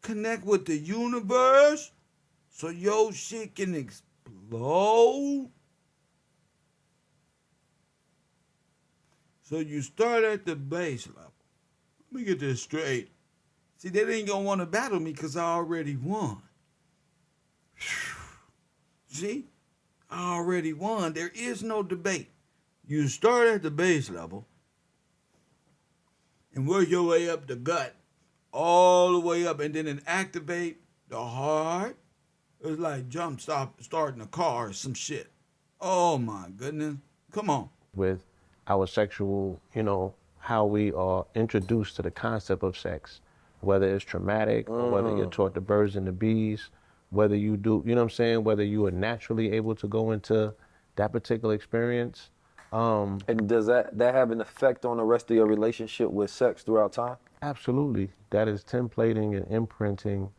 A: Connect with the universe so your shit can explode. So you start at the base level. Let me get this straight. See, they ain't gonna want to battle me because I already won. See? I already won. There is no debate. You start at the base level and work your way up the gut, all the way up, and then activate the heart. It's like starting a car or some shit. Oh my goodness. Come on.
B: with our sexual, you know, how we are introduced to the concept of sex, whether it's traumatic or whether you're taught the birds and the bees, whether you do, you know what I'm saying, whether you are naturally able to go into that particular experience.
C: And does that have an effect on the rest of your relationship with sex throughout time?
B: Absolutely. That is templating and imprinting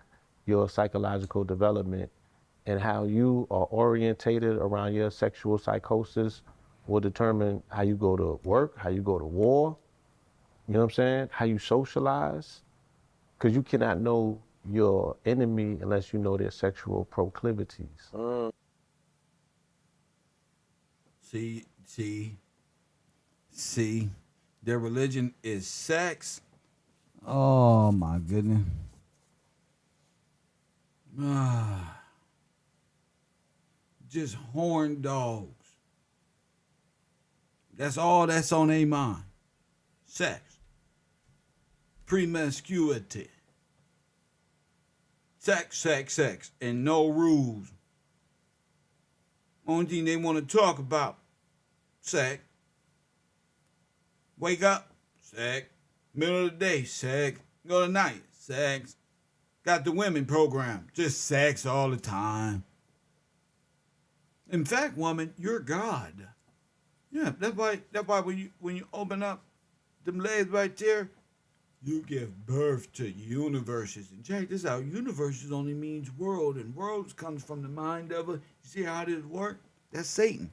B: your psychological development and how you are orientated around your sexual psychosis will determine how you go to work, how you go to war, you know what I'm saying? How you socialize. Because you cannot know your enemy unless you know their sexual proclivities.
A: See, their religion is sex. Oh my goodness. Just horn dogs. That's all that's on their mind. Sex. Promiscuity. Sex, and no rules. Only thing they want to talk about, sex. Wake up, sex. Middle of the day, sex. Go to night, sex. Got the women program, just sex all the time. In fact, woman, you're God. Yeah, that's why when you open up them legs right there, you give birth to universes. And check this out, universes only means world, and worlds comes from the mind of a, you see how this works? That's Satan.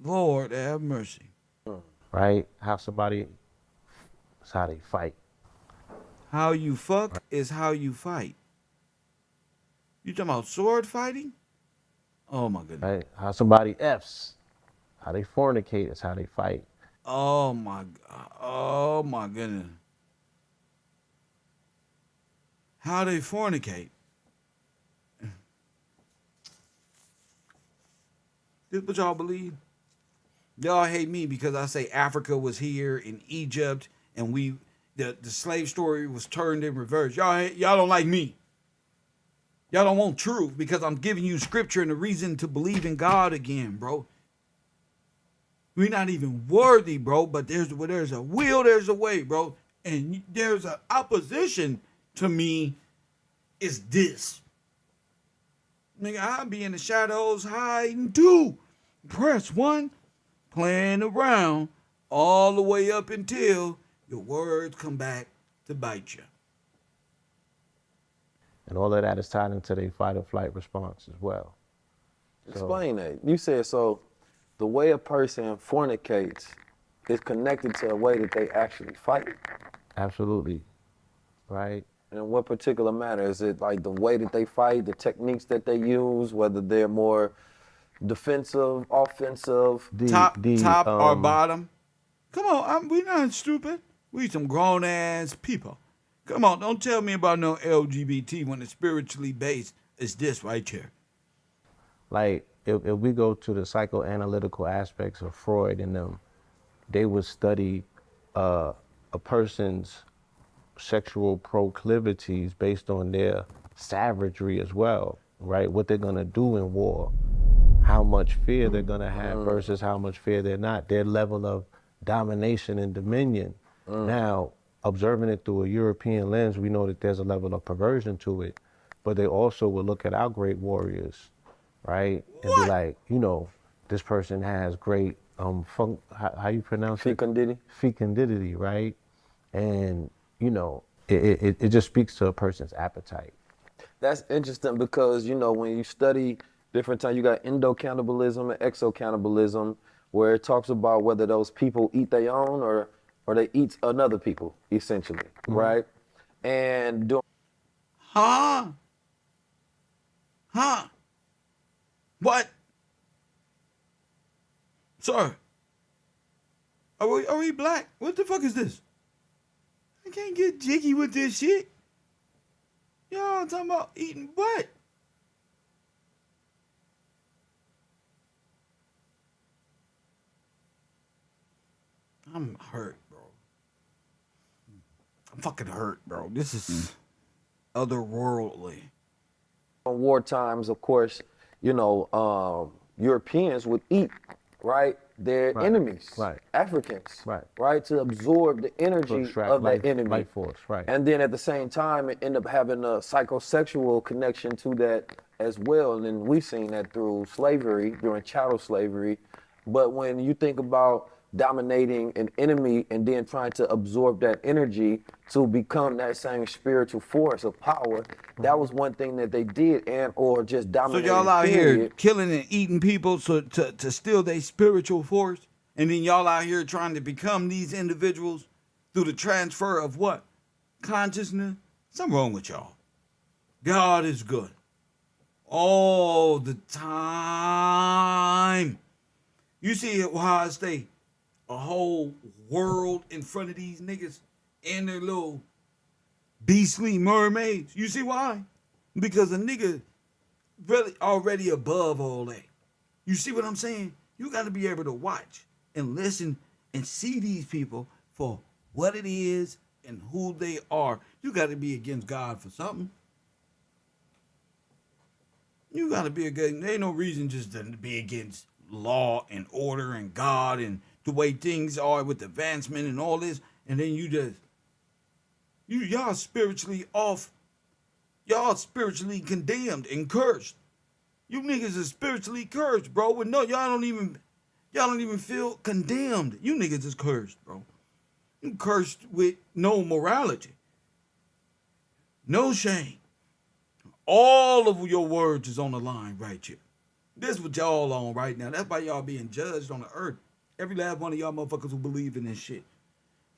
A: Lord have mercy.
B: Right? How somebody, it's how they fight.
A: How you fuck is how you fight. You talking about sword fighting? Oh my goodness.
B: Right? How somebody F's, how they fornicate is how they fight.
A: Oh my God. Oh my goodness. How they fornicate. This what y'all believe? Y'all hate me because I say Africa was here in Egypt and the slave story was turned in reverse. Y'all don't like me. Y'all don't want truth because I'm giving you scripture and a reason to believe in God again, bro. We're not even worthy, bro, but there's a will, there's a way, bro. And there's an opposition to me is this. Nigga, I'll be in the shadows hiding too. Press 1, playing around all the way up until your words come back to bite you.
B: And all of that is tied into their fight or flight response as well.
C: Explain that. You said so the way a person fornicates is connected to a way that they actually fight.
B: Absolutely. Right?
C: And in what particular manner? Is it like the way that they fight, the techniques that they use, whether they're more defensive, offensive?
A: Top or bottom? Come on, we're not stupid. We some grown ass people. Come on, don't tell me about no LGBT when it's spiritually based. It's this right here.
B: Like, if we go to the psychoanalytical aspects of Freud and them, they would study a person's sexual proclivities based on their savagery as well, right? What they're gonna do in war, how much fear they're gonna have versus how much fear they're not, their level of domination and dominion. Now, observing it through a European lens, we know that there's a level of perversion to it, but they also will look at our great warriors, right? And be like, you know, this person has great, how you pronounce it? Fecundity, right? And, you know, it just speaks to a person's appetite.
C: That's interesting because, you know, when you study different times, you got endocannibalism and exocannibalism, where it talks about whether those people eat their own or they eat another people, essentially, right? And
A: What? Sir, are we black? What the fuck is this? I can't get jiggy with this shit. Y'all talking about eating what? I'm hurt, bro. I'm fucking hurt, bro. This is otherworldly.
C: in war times, of course, you know, Europeans would eat, right, their enemies, Africans, right, to absorb the energy of that enemy.
B: Life force, right.
C: And then at the same time, it ended up having a psychosexual connection to that as well. And then we've seen that through slavery, during chattel slavery. But when you think about dominating an enemy and then trying to absorb that energy to become that same spiritual force of power. That was one thing that they did, and or just
A: So
C: dominating.
A: y'all out here
C: period.
A: killing and eating people to steal their spiritual force, and then y'all out here trying to become these individuals through the transfer of what? Consciousness? Something wrong with y'all. God is good. All the time. You see how I stay a whole world in front of these niggas and their little beastly mermaids. You see why? Because a nigga really already above all that. You see what I'm saying? You got to be able to watch and listen and see these people for what it is and who they are. You got to be against God for something. You got to be against, there ain't no reason just to be against law and order and God and the way things are with advancement and all this. And then y'all spiritually off. Y'all spiritually condemned and cursed. You niggas are spiritually cursed, bro. But no, y'all don't even feel condemned. You niggas is cursed, bro. You cursed with no morality. No shame. All of your words is on the line right here. This is what y'all on right now. That's why y'all being judged on the earth. Every last one of y'all motherfuckers who believe in this shit.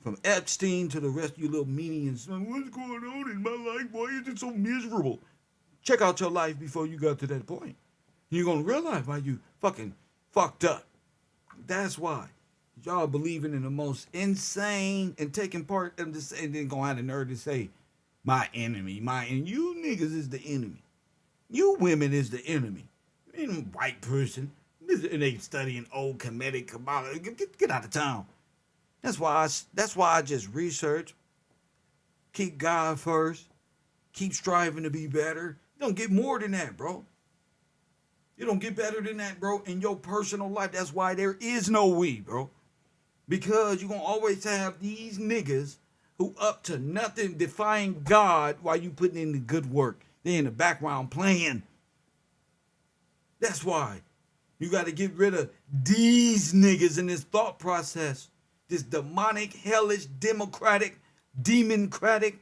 A: From Epstein to the rest of you little minions. What's going on in my life? Why is it so miserable? Check out your life before you got to that point. You're going to realize why you fucking fucked up. That's why. Y'all believing in the most insane and taking part in this, and then going out of nerve to say, my enemy. You niggas is the enemy. You women is the enemy. You ain't a white person. And they studying old Kemetic Kabbalah. Get out of town. That's why I just research. Keep God first. Keep striving to be better. You don't get more than that, bro. You don't get better than that, bro, in your personal life. That's why there is no we, bro. Because you're going to always have these niggas who up to nothing defying God while you putting in the good work. They in the background playing. That's why. You got to get rid of these niggas in this thought process. This demonic, hellish, democratic, demoncratic,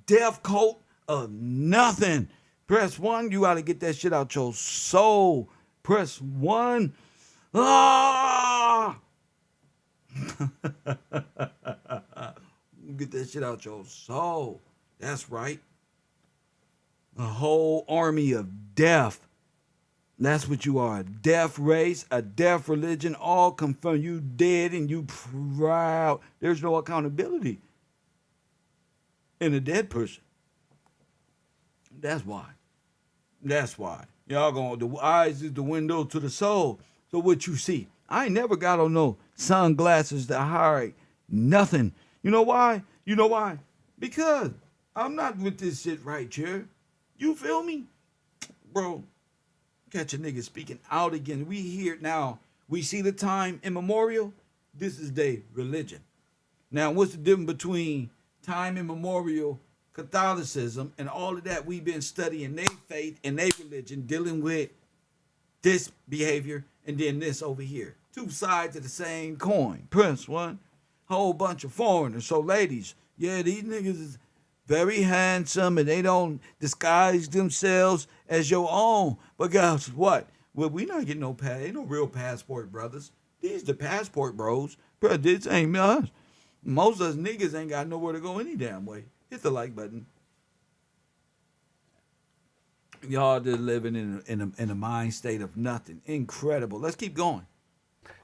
A: death cult of nothing. Press 1, you got to get that shit out your soul. Press 1. Ah! Get that shit out your soul. That's right. A whole army of death. That's what you are. A deaf race, a deaf religion, all confirmed. You dead and you proud. There's no accountability in a dead person. That's why. That's why. Y'all going, the eyes is the window to the soul. So what you see? I ain't never got on no sunglasses to hide nothing. You know why? You know why? Because I'm not with this shit right here. You feel me? Bro, catch a nigga speaking out again. We hear now. We see the time immemorial. This is their religion. Now, what's the difference between time immemorial Catholicism and all of that? We've been studying their faith and their religion, dealing with this behavior and then this over here. Two sides of the same coin. Press 1. Whole bunch of foreigners. So, ladies, yeah, these niggas is very handsome and they don't disguise themselves as your own. But guess what? Well, we not getting no ain't no real passport brothers. These the passport bros. Bro, this ain't us. Most of us niggas ain't got nowhere to go any damn way. Hit the like button. Y'all just living in a mind state of nothing. Incredible. Let's keep going.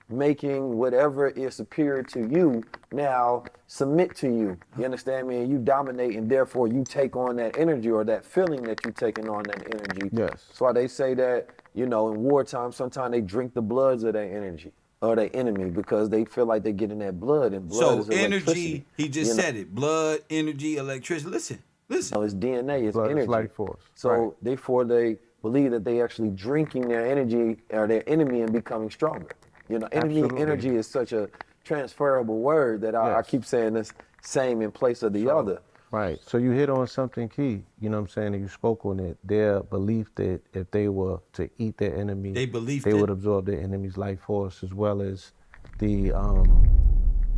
C: Making whatever is superior to you now submit to you. You understand me? And you dominate, and therefore you take on that energy or that feeling that you're taking on that energy.
B: Yes.
C: That's why they say that, you know, in wartime, sometimes they drink the bloods of that energy or their enemy because they feel like they're getting that blood, and blood is
A: energy,
C: electricity.
A: he just said it. Blood, energy, electricity. Listen.
C: You know, it's DNA, it's
B: Blood is
C: energy.
B: life force.
C: So
B: Right.
C: therefore they believe that they actually drinking their energy or their enemy and becoming stronger. You know,
B: Absolutely.
C: energy is such a transferable word that I
B: Yes.
C: keep saying this same in place of the other.
B: Right. So you hit on something key, you know what I'm saying, and you spoke on it. Their belief that if they were to eat their enemy,
A: They believed
B: they
A: it.
B: would absorb their enemy's life force as well as the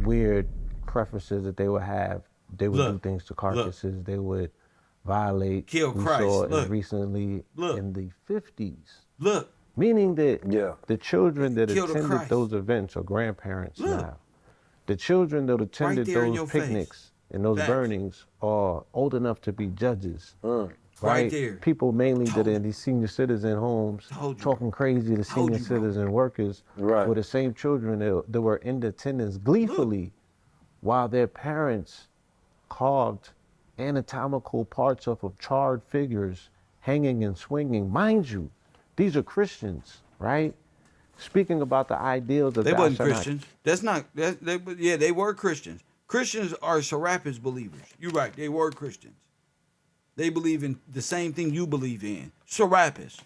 B: weird preferences that they would have. They would do things to carcasses. They would violate.
A: Kill
B: we
A: Christ.
B: saw
A: Look.
B: recently
A: Look.
B: in the 50s.
A: Look.
B: Meaning that the children that
A: Kill the
B: attended
A: Christ.
B: those events are grandparents
A: Look.
B: now. The children that attended
A: there in your
B: those
A: face.
B: picnics and those
A: Facts.
B: burnings are old enough to be judges.
A: Right there.
B: People mainly that
A: Told
B: are
A: you.
B: in these senior citizen homes
A: Told you,
B: talking crazy to
A: Told
B: senior
A: you, bro.
B: citizen workers were the same children that were in attendance gleefully while their parents carved anatomical parts of charred figures hanging and swinging. Mind you, these are Christians, right? Speaking about the ideals of
A: They
B: thou
A: wasn't
B: shalt not-
A: Christians. That's not. They were Christians. Christians are Serapis believers. You're right. They were Christians. They believe in the same thing you believe in. Serapis.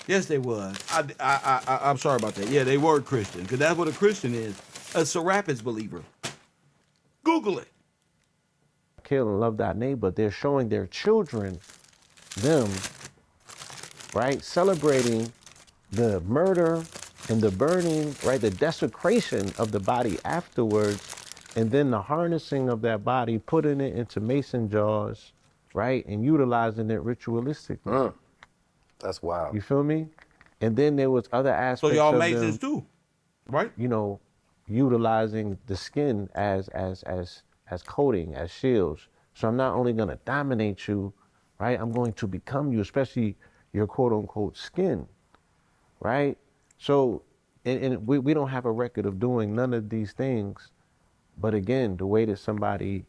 A: Yes, they was. I'm sorry about that. Yeah, they were Christians because that's what a Christian is. A Serapis believer. Google it.
B: Kill and love thy neighbor. They're showing their children them, right, celebrating the murder and the burning, right, the desecration of the body afterwards, and then the harnessing of that body, putting it into mason jars, right, and utilizing it ritualistically.
C: That's wild.
B: You feel me? And then there was other
A: So
B: aspects
A: y'all
B: of
A: Masons
B: them,
A: too, right?
B: you know, utilizing the skin as coating, as shields. So I'm not only gonna dominate you, right? I'm going to become you, especially your quote unquote skin, right? So, and we don't have a record of doing none of these things. But again, the way that somebody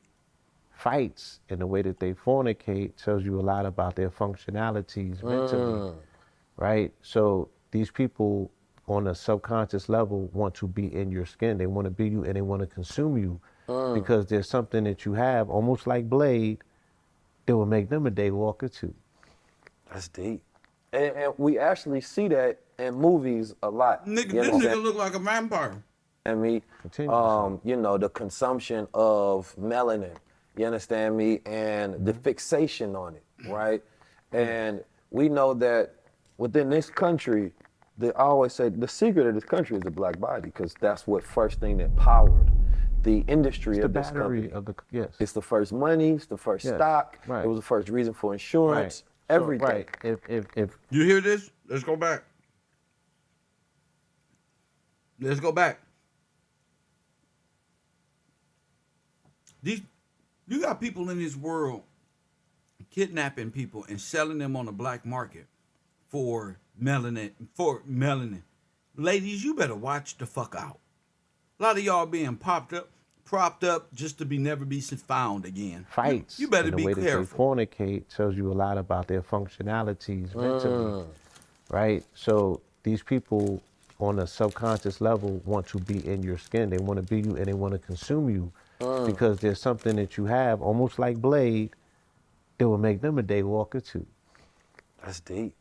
B: fights and the way that they fornicate tells you a lot about their functionalities mentally, right? So these people on a subconscious level want to be in your skin. They want to be you and they want to consume you because there's something that you have, almost like Blade, that will make them a day walker too.
C: That's deep. And we actually see that in movies a lot.
A: Nigga,
C: You
A: this
C: understand?
A: nigga look like a vampire.
C: Me,
B: Continue.
C: you know, the consumption of melanin, you understand me, and the fixation on it, right? And we know that within this country, they always say the secret of this country is the black body, because that's what first thing that powered the industry
B: It's
C: of
B: the
C: this
B: battery
C: country.
B: of the, yes.
C: It's the first money, it's the first
B: Yes,
C: stock,
B: right.
C: it was the first reason for insurance,
B: So,
C: everything.
B: right. If
A: You hear this? Let's go back. Let's go back. You got people in this world kidnapping people and selling them on the black market for melanin. Ladies, you better watch the fuck out. A lot of y'all being propped up just to never be found again.
B: fights
A: You better
B: and the
A: be
B: way that
A: careful.
B: they fornicate tells you a lot about their functionalities mentally, right? So these people on a subconscious level want to be in your skin. They want to be you and they want to consume you because there's something that you have, almost like Blade, that will make them a day walker too.
C: That's deep.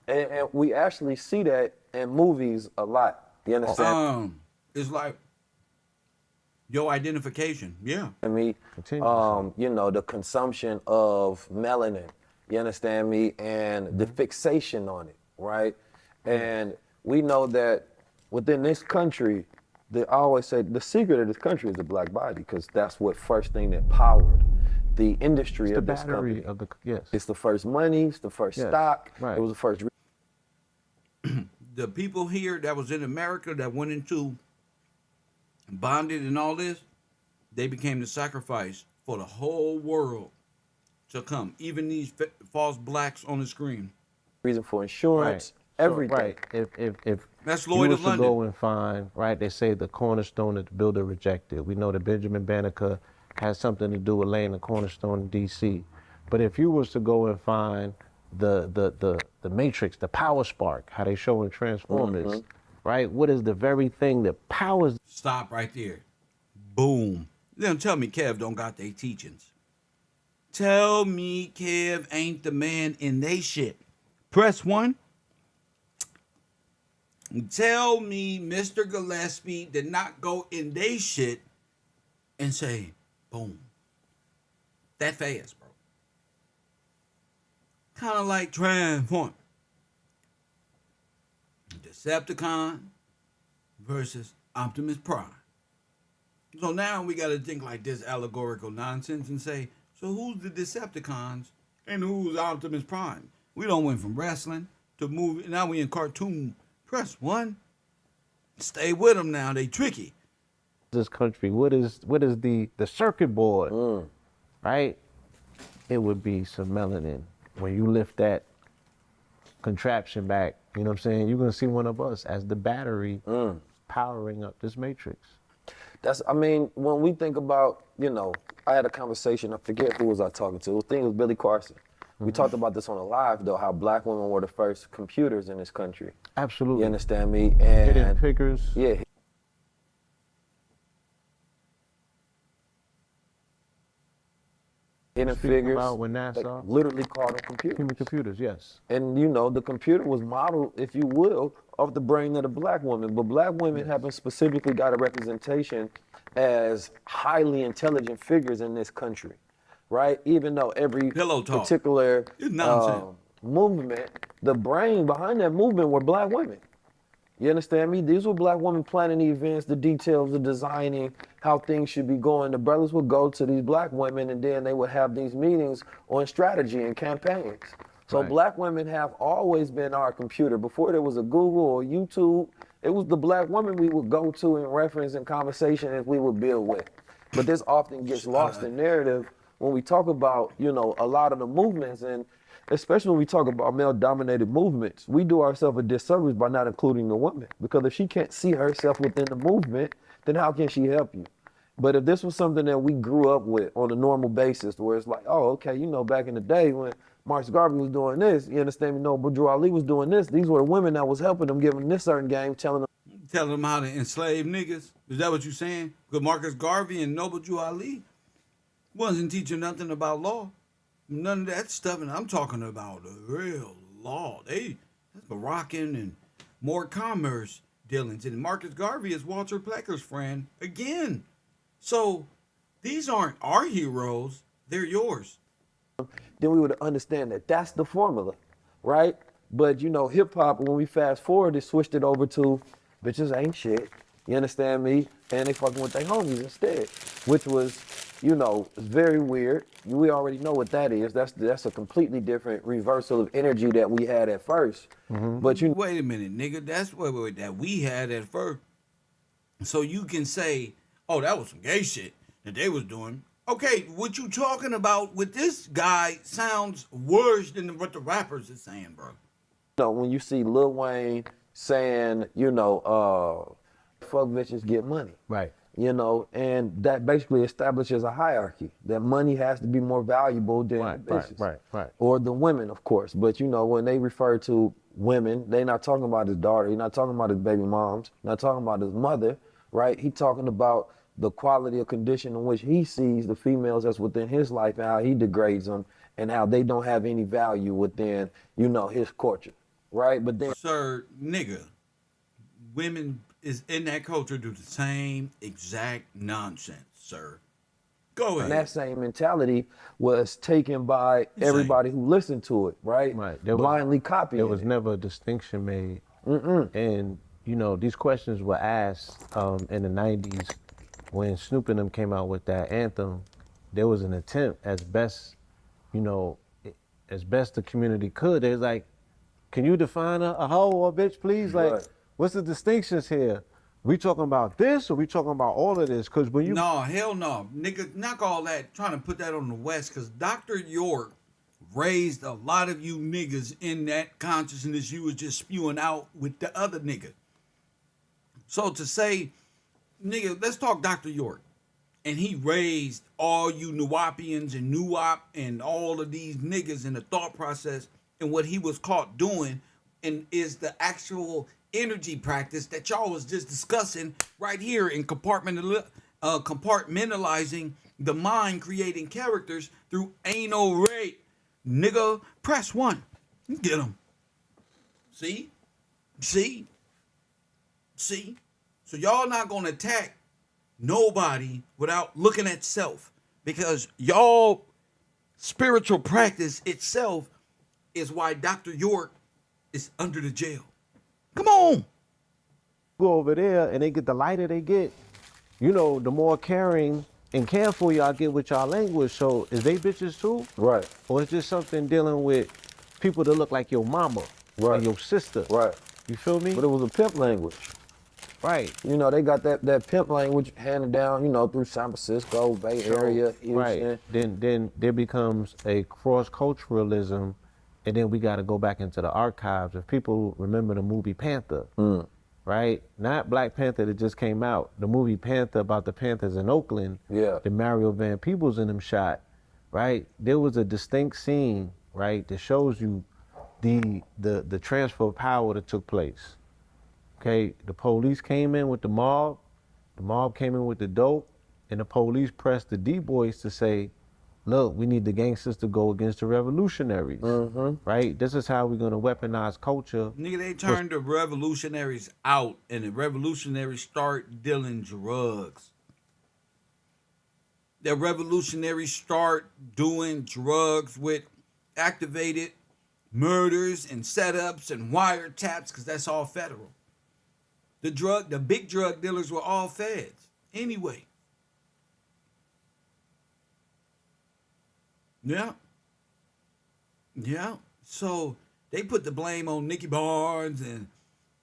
C: And we actually see that in movies a lot. You understand?
A: It's like your identification. Yeah.
C: Me,
B: Continue.
C: you know, the consumption of melanin, you understand me, and the fixation on it, right? And we know that within this country, they always say the secret of this country is the black body, because that's what first thing that powered the industry
B: It's the
C: of this
B: battery
C: country.
B: of the, yes.
C: It's the first money, it's the first
B: Yes,
C: stock,
B: right.
C: it was the first.
A: The people here that was in America that went into bonded and all this, they became the sacrifice for the whole world to come. Even these false blacks on the screen.
C: Reason for insurance,
B: So,
C: everything.
B: right. If
A: That's
B: you
A: Lloyd
B: was
A: of
B: to
A: London.
B: go and find, right, they say the cornerstone that the builder rejected. We know that Benjamin Banneker has something to do with laying the cornerstone in D.C. But if you was to go and find the matrix, the power spark, how they show in Transformers, right? What is the very thing that powers?
A: Stop right there. Boom. Then tell me Kev don't got their teachings. Tell me Kev ain't the man in they shit. Press 1. Tell me Mr. Gillespie did not go in they shit and say, boom. That fast, bro. Kind of like Transform. Decepticon versus Optimus Prime. So now we got to think like this allegorical nonsense and say, so who's the Decepticons and who's Optimus Prime? We don't went from wrestling to movie. Now we in cartoon. Press 1. Stay with them now. They tricky.
B: This country, what is the circuit board, right? It would be some melanin. When you lift that contraption back, you know what I'm saying? You're gonna see one of us as the battery powering up this matrix.
C: I mean, when we think about, I had a conversation, I forget who was I talking to. I think it was Billy Carson. We talked about this on a live, though, how black women were the first computers in this country.
B: Absolutely.
C: You understand me? And
B: hidden figures.
C: Yeah. Hidden figures.
B: About when NASA
C: literally called them computers.
B: Human computers, yes.
C: And the computer was modeled, if you will, off the brain of the black woman. But black women haven't specifically got a representation as highly intelligent figures in this country, right? Even though every particular movement, the brain behind that movement were black women. You understand me? These were black women planning the events, the details, the designing, how things should be going. The brothers would go to these black women and then they would have these meetings on strategy and campaigns. So black women have always been our computer. Before there was a Google or YouTube, it was the black woman we would go to in reference and conversation as we would build with. But this often gets lost in narrative when we talk about, a lot of the movements, and especially when we talk about male-dominated movements, we do ourselves a disservice by not including the woman. Because if she can't see herself within the movement, then how can she help you? But if this was something that we grew up with on a normal basis, where it's like, oh, okay, back in the day when Marcus Garvey was doing this, you understand me? Noble Drew Ali was doing this. These were the women that was helping them, giving them this certain game, telling them
A: how to enslave niggas. Is that what you're saying? Because Marcus Garvey and Noble Drew Ali wasn't teaching nothing about law. None of that stuff, and I'm talking about the real law. That's Moroccan and more commerce dealings. And Marcus Garvey is Walter Plecker's friend again. So these aren't our heroes, they're yours.
C: Then we would understand that that's the formula, right? But hip hop, when we fast forward, it switched it over to bitches ain't shit. You understand me? And they fucking with their homies instead, which was, very weird. We already know what that is. That's a completely different reversal of energy that we had at first. But
A: wait a minute, nigga. That's what that we had at first. So you can say, oh, that was some gay shit that they was doing. Okay, what you talking about with this guy sounds worse than what the rappers are saying, bro.
C: When you see Lil Wayne saying, fuck bitches, get money.
B: Right.
C: And that basically establishes a hierarchy, that money has to be more valuable than bitches.
B: Right.
C: Or the women, of course. But, when they refer to women, they not talking about his daughter, he's not talking about his baby moms, not talking about his mother, right? He talking about the quality of condition in which he sees the females that's within his life and how he degrades them and how they don't have any value within, his culture, right? But then,
A: sir, nigga, women is in that culture do the same exact nonsense, sir. Go ahead.
C: And that same mentality was taken by everybody who listened to it, right?
B: Right.
C: Blindly copying.
B: There was never a distinction made. And, these questions were asked in the 90s when Snoop and them came out with that anthem. There was an attempt as best the community could. They was like, can you define a hoe or a bitch, please? Like, what's the distinctions here? We talking about this or we talking about all of this? Because when you...
A: No, hell no. Nigga, knock all that, trying to put that on the West, because Dr. York raised a lot of you niggas in that consciousness you was just spewing out with the other nigga. So to say, nigga, let's talk Dr. York. And he raised all you Nuwapians and Nuwap and all of these niggas in the thought process, and what he was caught doing and is the actual energy practice that y'all was just discussing right here in compartmentalizing the mind, creating characters through anal rape. Nigga, press 1. Get him. See? So y'all not gonna attack nobody without looking at self, because y'all spiritual practice itself is why Dr. York is under the jail. Come on.
B: Go over there and they get the lighter they get, you know, the more caring and careful y'all get with y'all language. So is they bitches too?
C: Right.
B: Or is this something dealing with people that look like your mama or your sister?
C: Right.
B: You feel me?
C: But it was a pimp language.
B: Right.
C: You know, they got that pimp language handed down, you know, through San Francisco, Bay Area, Houston.
B: Right. Then there becomes a cross-culturalism, and then we got to go back into the archives. If people remember the movie Panther, right? Not Black Panther that just came out. The movie Panther about the Panthers in Oakland.
C: Yeah.
B: The Mario Van Peebles in them shot, right? There was a distinct scene, right, that shows you the transfer of power that took place. Okay, the police came in with the mob came in with the dope, and the police pressed the D-boys to say, look, we need the gangsters to go against the revolutionaries, right? This is how we're gonna weaponize culture.
A: Nigga, they turned the revolutionaries out, and the revolutionaries start dealing drugs. The revolutionaries start doing drugs with activated murders and setups and wiretaps, because that's all federal. The big drug dealers were all feds anyway. Yeah. Yeah. So they put the blame on Nicky Barnes and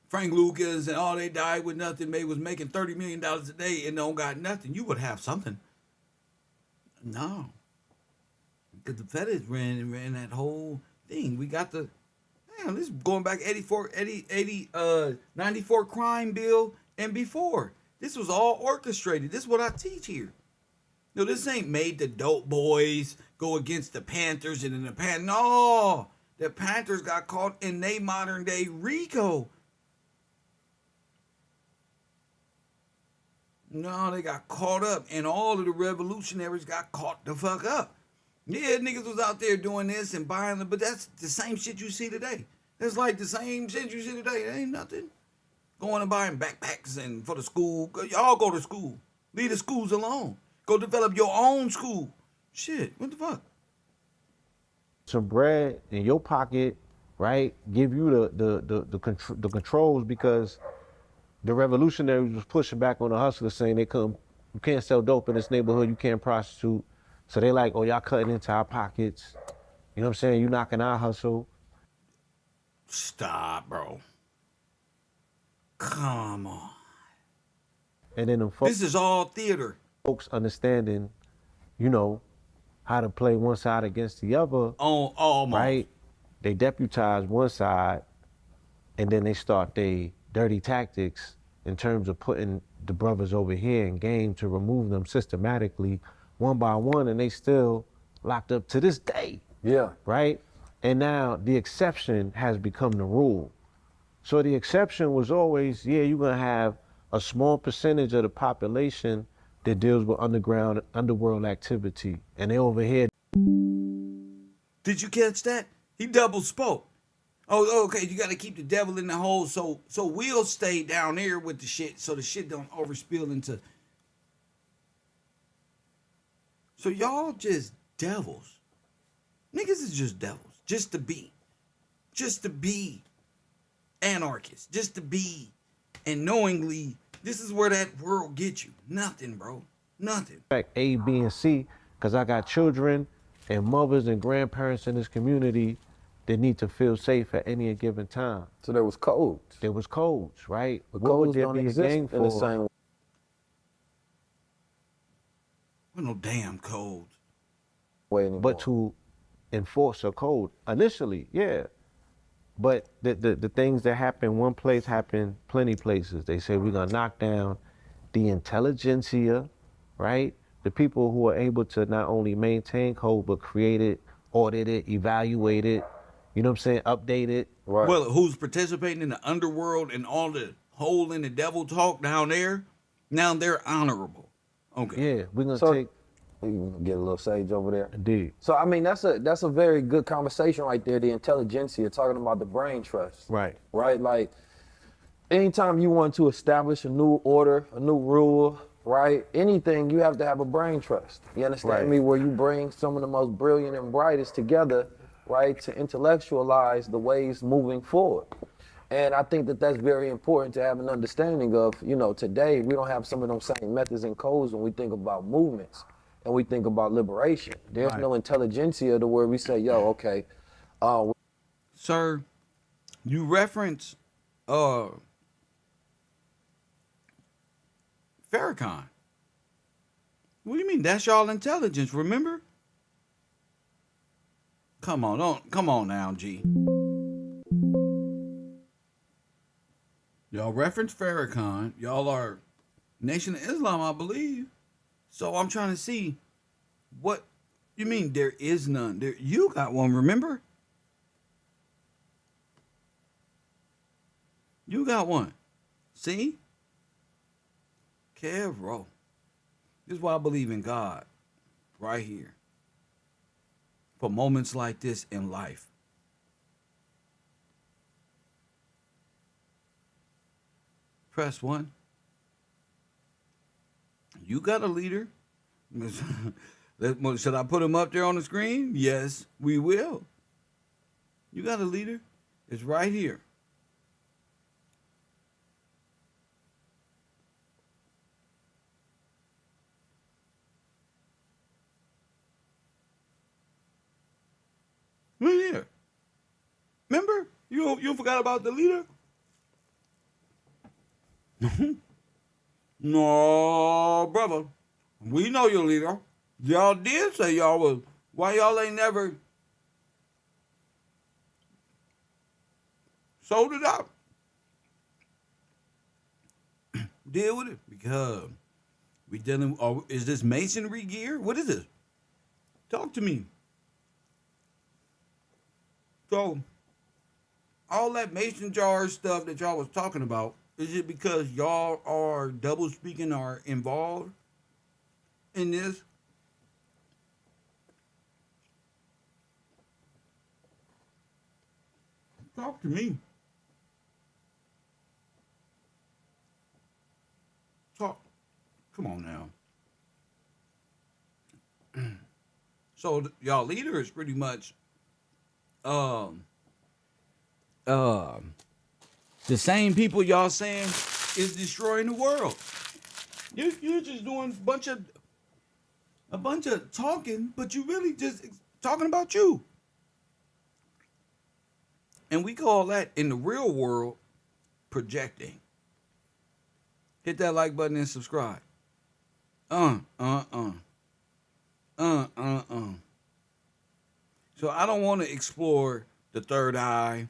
A: Frank Lucas, and all they died with nothing. They was making $30 million a day and don't got nothing. You would have something. No. Because the feds ran that whole thing. We got the, man, this is going back 94 crime bill and before. This was all orchestrated. This is what I teach here. No, this ain't made the dope boys go against the Panthers and then the Panthers. No, the Panthers got caught in their modern day RICO. No, they got caught up, and all of the revolutionaries got caught the fuck up. Yeah, niggas was out there doing this and buying them, but that's the same shit you see today. That's like the same shit you see today. It ain't nothing. Going and buying backpacks and for the school. Y'all go to school. Leave the schools alone. Go develop your own school. Shit, what the fuck?
B: Some bread in your pocket, right? Give you the controls, because the revolutionaries was pushing back on the hustlers, saying you can't sell dope in this neighborhood, you can't prostitute. So they like, oh, y'all cutting into our pockets. You know what I'm saying? You knocking our hustle.
A: Stop, bro. Come on.
B: And then
A: this is all theater.
B: Folks understanding, you know, how to play one side against the other.
A: Oh, almost.
B: Right? They deputize one side, and then they start their dirty tactics in terms of putting the brothers over here in game to remove them systematically, one by one, and they still locked up to this day.
C: Yeah.
B: Right? And now the exception has become the rule. So the exception was always, yeah, you're gonna have a small percentage of the population that deals with underworld activity, and they over here.
A: Did you catch that? He double spoke. Oh, okay, you gotta keep the devil in the hole, so we'll stay down there with the shit, so the shit don't overspill into. So y'all just devils. Niggas is just devils. Just to be anarchists. Just to be, and knowingly, this is where that world gets you. Nothing, bro. Nothing.
B: Fact A, B, and C, because I got children and mothers and grandparents in this community that need to feel safe at any given time.
C: So there was codes.
B: There was codes, right?
C: But
B: what
C: codes
B: would there
C: don't
B: be a
C: exist
B: gang
C: in
B: for?
C: the same
A: Well, no damn codes.
C: way anymore.
B: But to enforce a code initially, yeah. But the things that happen one place happen plenty places. They say we're gonna knock down the intelligentsia, right? The people who are able to not only maintain code, but create it, audit it, evaluate it, you know what I'm saying, update it.
C: Right.
A: Well, who's participating in the underworld and all the hole in the devil talk down there? Now they're honorable. Okay.
B: Yeah, we're gonna
C: So-
B: take.
C: You can get a little sage over there.
B: Indeed.
C: So I mean that's a very good conversation right there. The intelligentsia, talking about the brain trust.
B: Right.
C: Right. Like anytime you want to establish a new order, a new rule, right? Anything, you have to have a brain trust. You understand
B: Right.
C: me? Where you bring some of the most brilliant and brightest together, right, to intellectualize the ways moving forward. And I think that that's very important to have an understanding of, you know, today we don't have some of those same methods and codes when we think about movements and we think about liberation. There's
A: Right.
C: no intelligentsia to where we say, yo, okay,
A: Sir, you reference Farrakhan. What do you mean? That's y'all intelligence, remember? Come on now, G. Y'all reference Farrakhan. Y'all are Nation of Islam, I believe. So I'm trying to see what you mean there is none. There you got one, remember? You got one. See? KevRow. This is why I believe in God. Right here. For moments like this in life. Press 1. You got a leader. Should I put him up there on the screen? Yes, we will. You got a leader. It's right here. Right here. Remember? You forgot about the leader? No, brother. We know your leader. Y'all did say y'all was. Why y'all ain't never sold it out? Deal with it. Because we dealing. Is this masonry gear? What is this? Talk to me. So, all that mason jar stuff that y'all was talking about, is it because y'all are double speaking or involved in this? Talk to me. Talk. Come on now. So y'all leader is pretty much the same people y'all saying is destroying the world. You're just doing a bunch of talking, but you really just talking about you. And we call that in the real world projecting. Hit that like button and subscribe. So I don't want to explore the third eye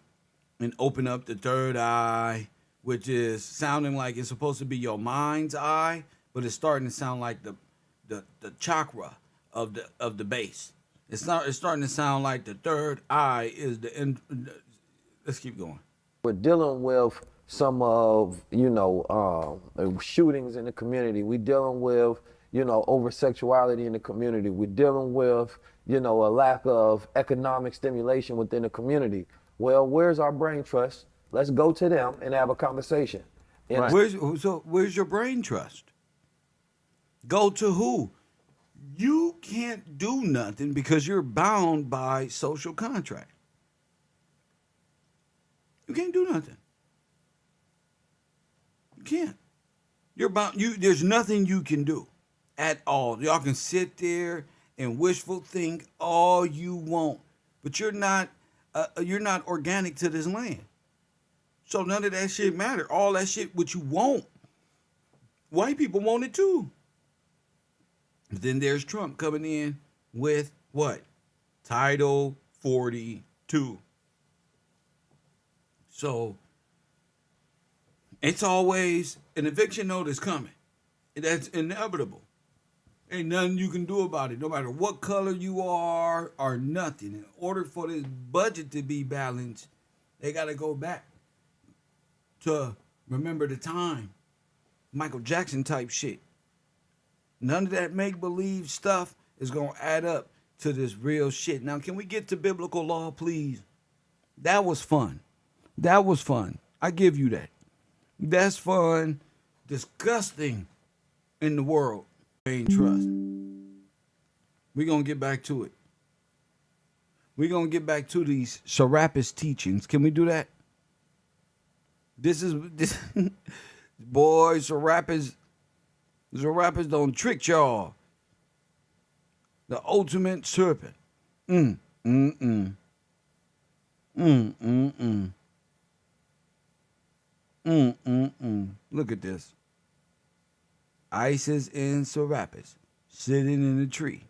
A: and open up the third eye, which is sounding like it's supposed to be your mind's eye, but it's starting to sound like the chakra of the base. It's starting to sound like the third eye is the end. Let's keep going.
C: we're dealing with some of, you know, shootings in the community. We're dealing with, you know, over sexuality in the community. We're dealing with, you know, a lack of economic stimulation within the community. Well, where's our brain trust? Let's go to them and have a conversation. And
A: Right. Where's your brain trust? Go to who? You can't do nothing because you're bound by social contract. You can't do nothing. You can't. You're bound. There's nothing you can do at all. Y'all can sit there and wishful think all you want, but you're not organic to this land. So none of that shit matter. All that shit what you want, white people want it too. But then there's Trump coming in with what? Title 42. So it's always an eviction notice coming. That's inevitable. Ain't nothing you can do about it, no matter what color you are or nothing. In order for this budget to be balanced, they got to go back to remember the time. Michael Jackson type shit. None of that make-believe stuff is going to add up to this real shit. Now, can we get to biblical law, please? That was fun. That was fun. I give you that. That's fun. Disgusting in the world. Ain't trust. We're going to get back to it. We're going to get back to these Serapis teachings. Can we do that? This boys, the rappers don't trick y'all. The ultimate serpent. Mm, mm, mm. Mm, mm, mm. Mm, mm, mm. Look at this. Isis and Serapis sitting in a tree.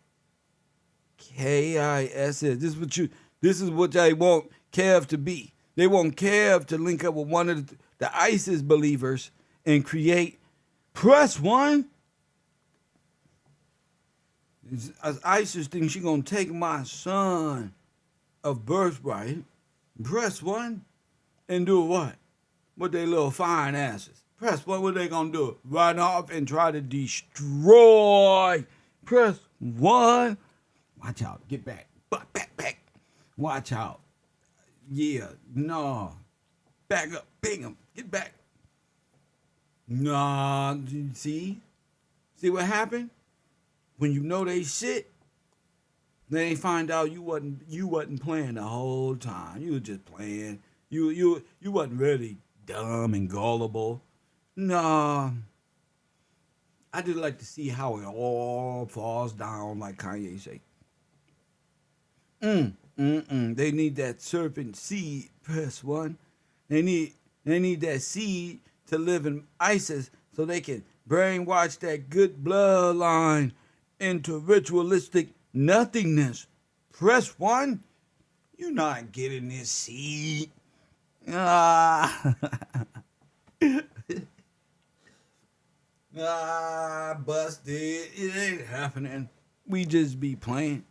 A: KISS. This is what they want Kev to be. They want Kev to link up with one of the ISIS believers and create Press One. ISIS thinks she gonna take my son of birthright, Press One, and do what? With their little fine asses. Press One, what they gonna do? Run off and try to destroy Press One. Watch out. Get back. Back. Watch out. Yeah. No. Back up. Ping them. Get back. Nah. See? See what happened? When you know they shit, they find out you wasn't playing the whole time. You were just playing. You wasn't really dumb and gullible. Nah. I just like to see how it all falls down, like Kanye say. They need that serpent seed, Press One. They need that seed to live in ISIS so they can brainwash that good bloodline into ritualistic nothingness. Press One. You're not getting this seed. Busted. It ain't happening. We just be playing.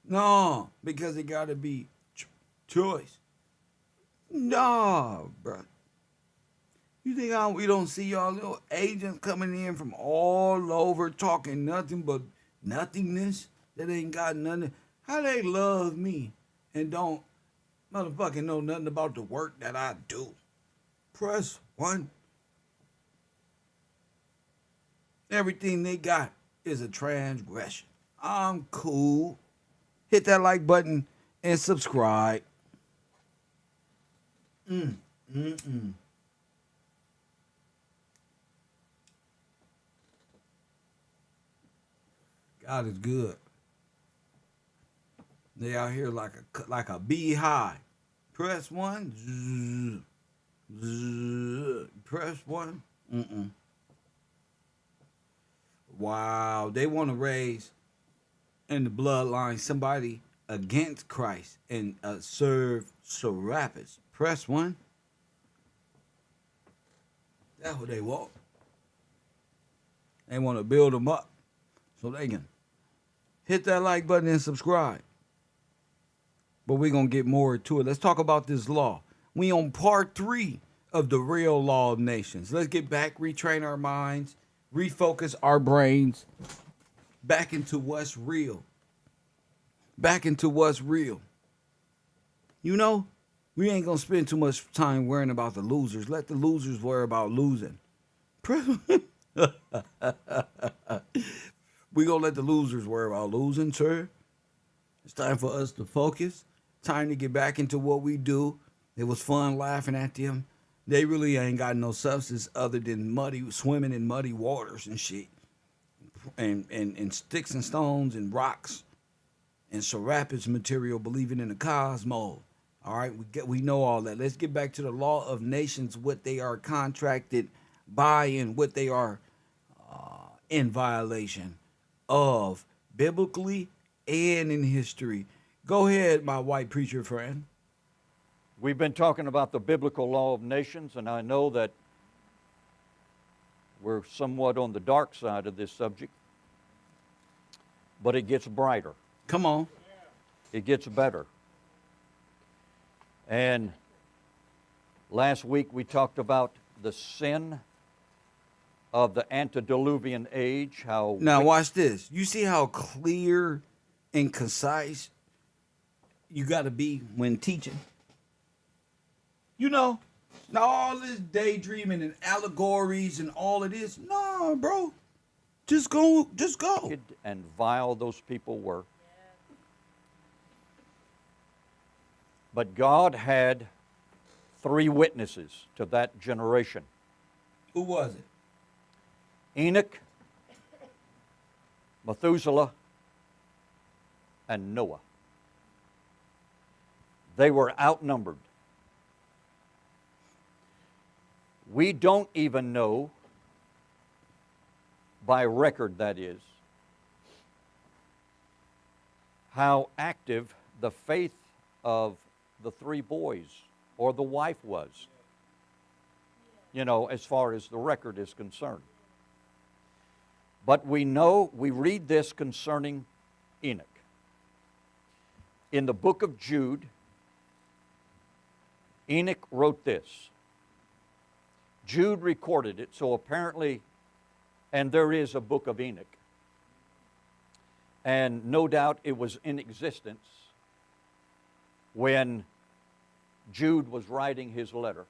A: No, because it got to be choice. No, bro. You think we don't see y'all little agents coming in from all over talking nothing but nothingness that ain't got nothing? How they love me and don't motherfucking know nothing about the work that I do? Press One. Everything they got is a transgression. I'm cool. Hit that like button and subscribe. God is good. They out here like a beehive. Press One. Press One. Wow, they want to raise in the bloodline somebody against Christ and serve Serapis. Press One. That's what they want. They want to build them up so they can hit that like button and subscribe. But we're going to get more to it. Let's talk about this law. We on part 3 of the real law of nations. Let's get back, retrain our minds, refocus our brains back into what's real. Back into what's real. You know, we ain't going to spend too much time worrying about the losers. Let the losers worry about losing. We going to let the losers worry about losing, sir. It's time for us to focus. Time to get back into what we do. It was fun laughing at them. They really ain't got no substance other than swimming in muddy waters and shit. And sticks and stones and rocks and Serapis material, believing in the cosmos. All right, we know all that. Let's get back to the law of nations, what they are contracted by and what they are in violation of biblically and in history. Go ahead, my white preacher friend.
D: We've been talking about the biblical law of nations, and I know that we're somewhat on the dark side of this subject, but it gets brighter.
A: Come on.
D: It gets better. And last week we talked about the sin of the antediluvian age.
A: Now watch this. You see how clear and concise you got to be when teaching? You know, now all this daydreaming and allegories and all of this. No, bro. Just go.
D: And vile those people were. But God had three witnesses to that generation:
A: Who was it?
D: Enoch, Methuselah, and Noah. They were outnumbered. We don't even know, by record that is, how active the faith of the three boys or the wife was, you know, as far as the record is concerned. But we know, we read this concerning Enoch. In the book of Jude, Enoch wrote this. Jude recorded it, so apparently, and there is a book of Enoch. And no doubt it was in existence when Jude was writing his letter.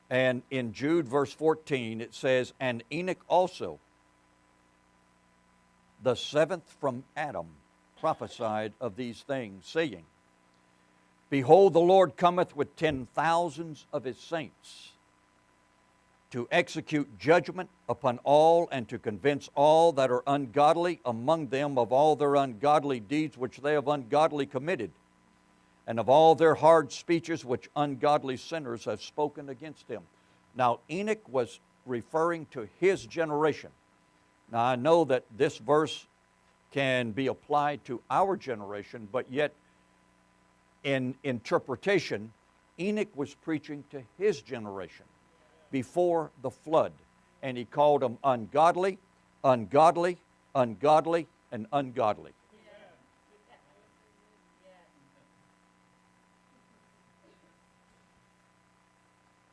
D: And in Jude verse 14 it says, "And Enoch also, the seventh from Adam, prophesied of these things, saying, Behold, the Lord cometh with 10,000s of his saints, to execute judgment upon all, and to convince all that are ungodly among them of all their ungodly deeds which they have ungodly committed, and of all their hard speeches which ungodly sinners have spoken against him." Now, Enoch was referring to his generation. Now, I know that this verse can be applied to our generation, but yet in interpretation, Enoch was preaching to his generation before the flood. And he called them ungodly, ungodly, ungodly, and ungodly.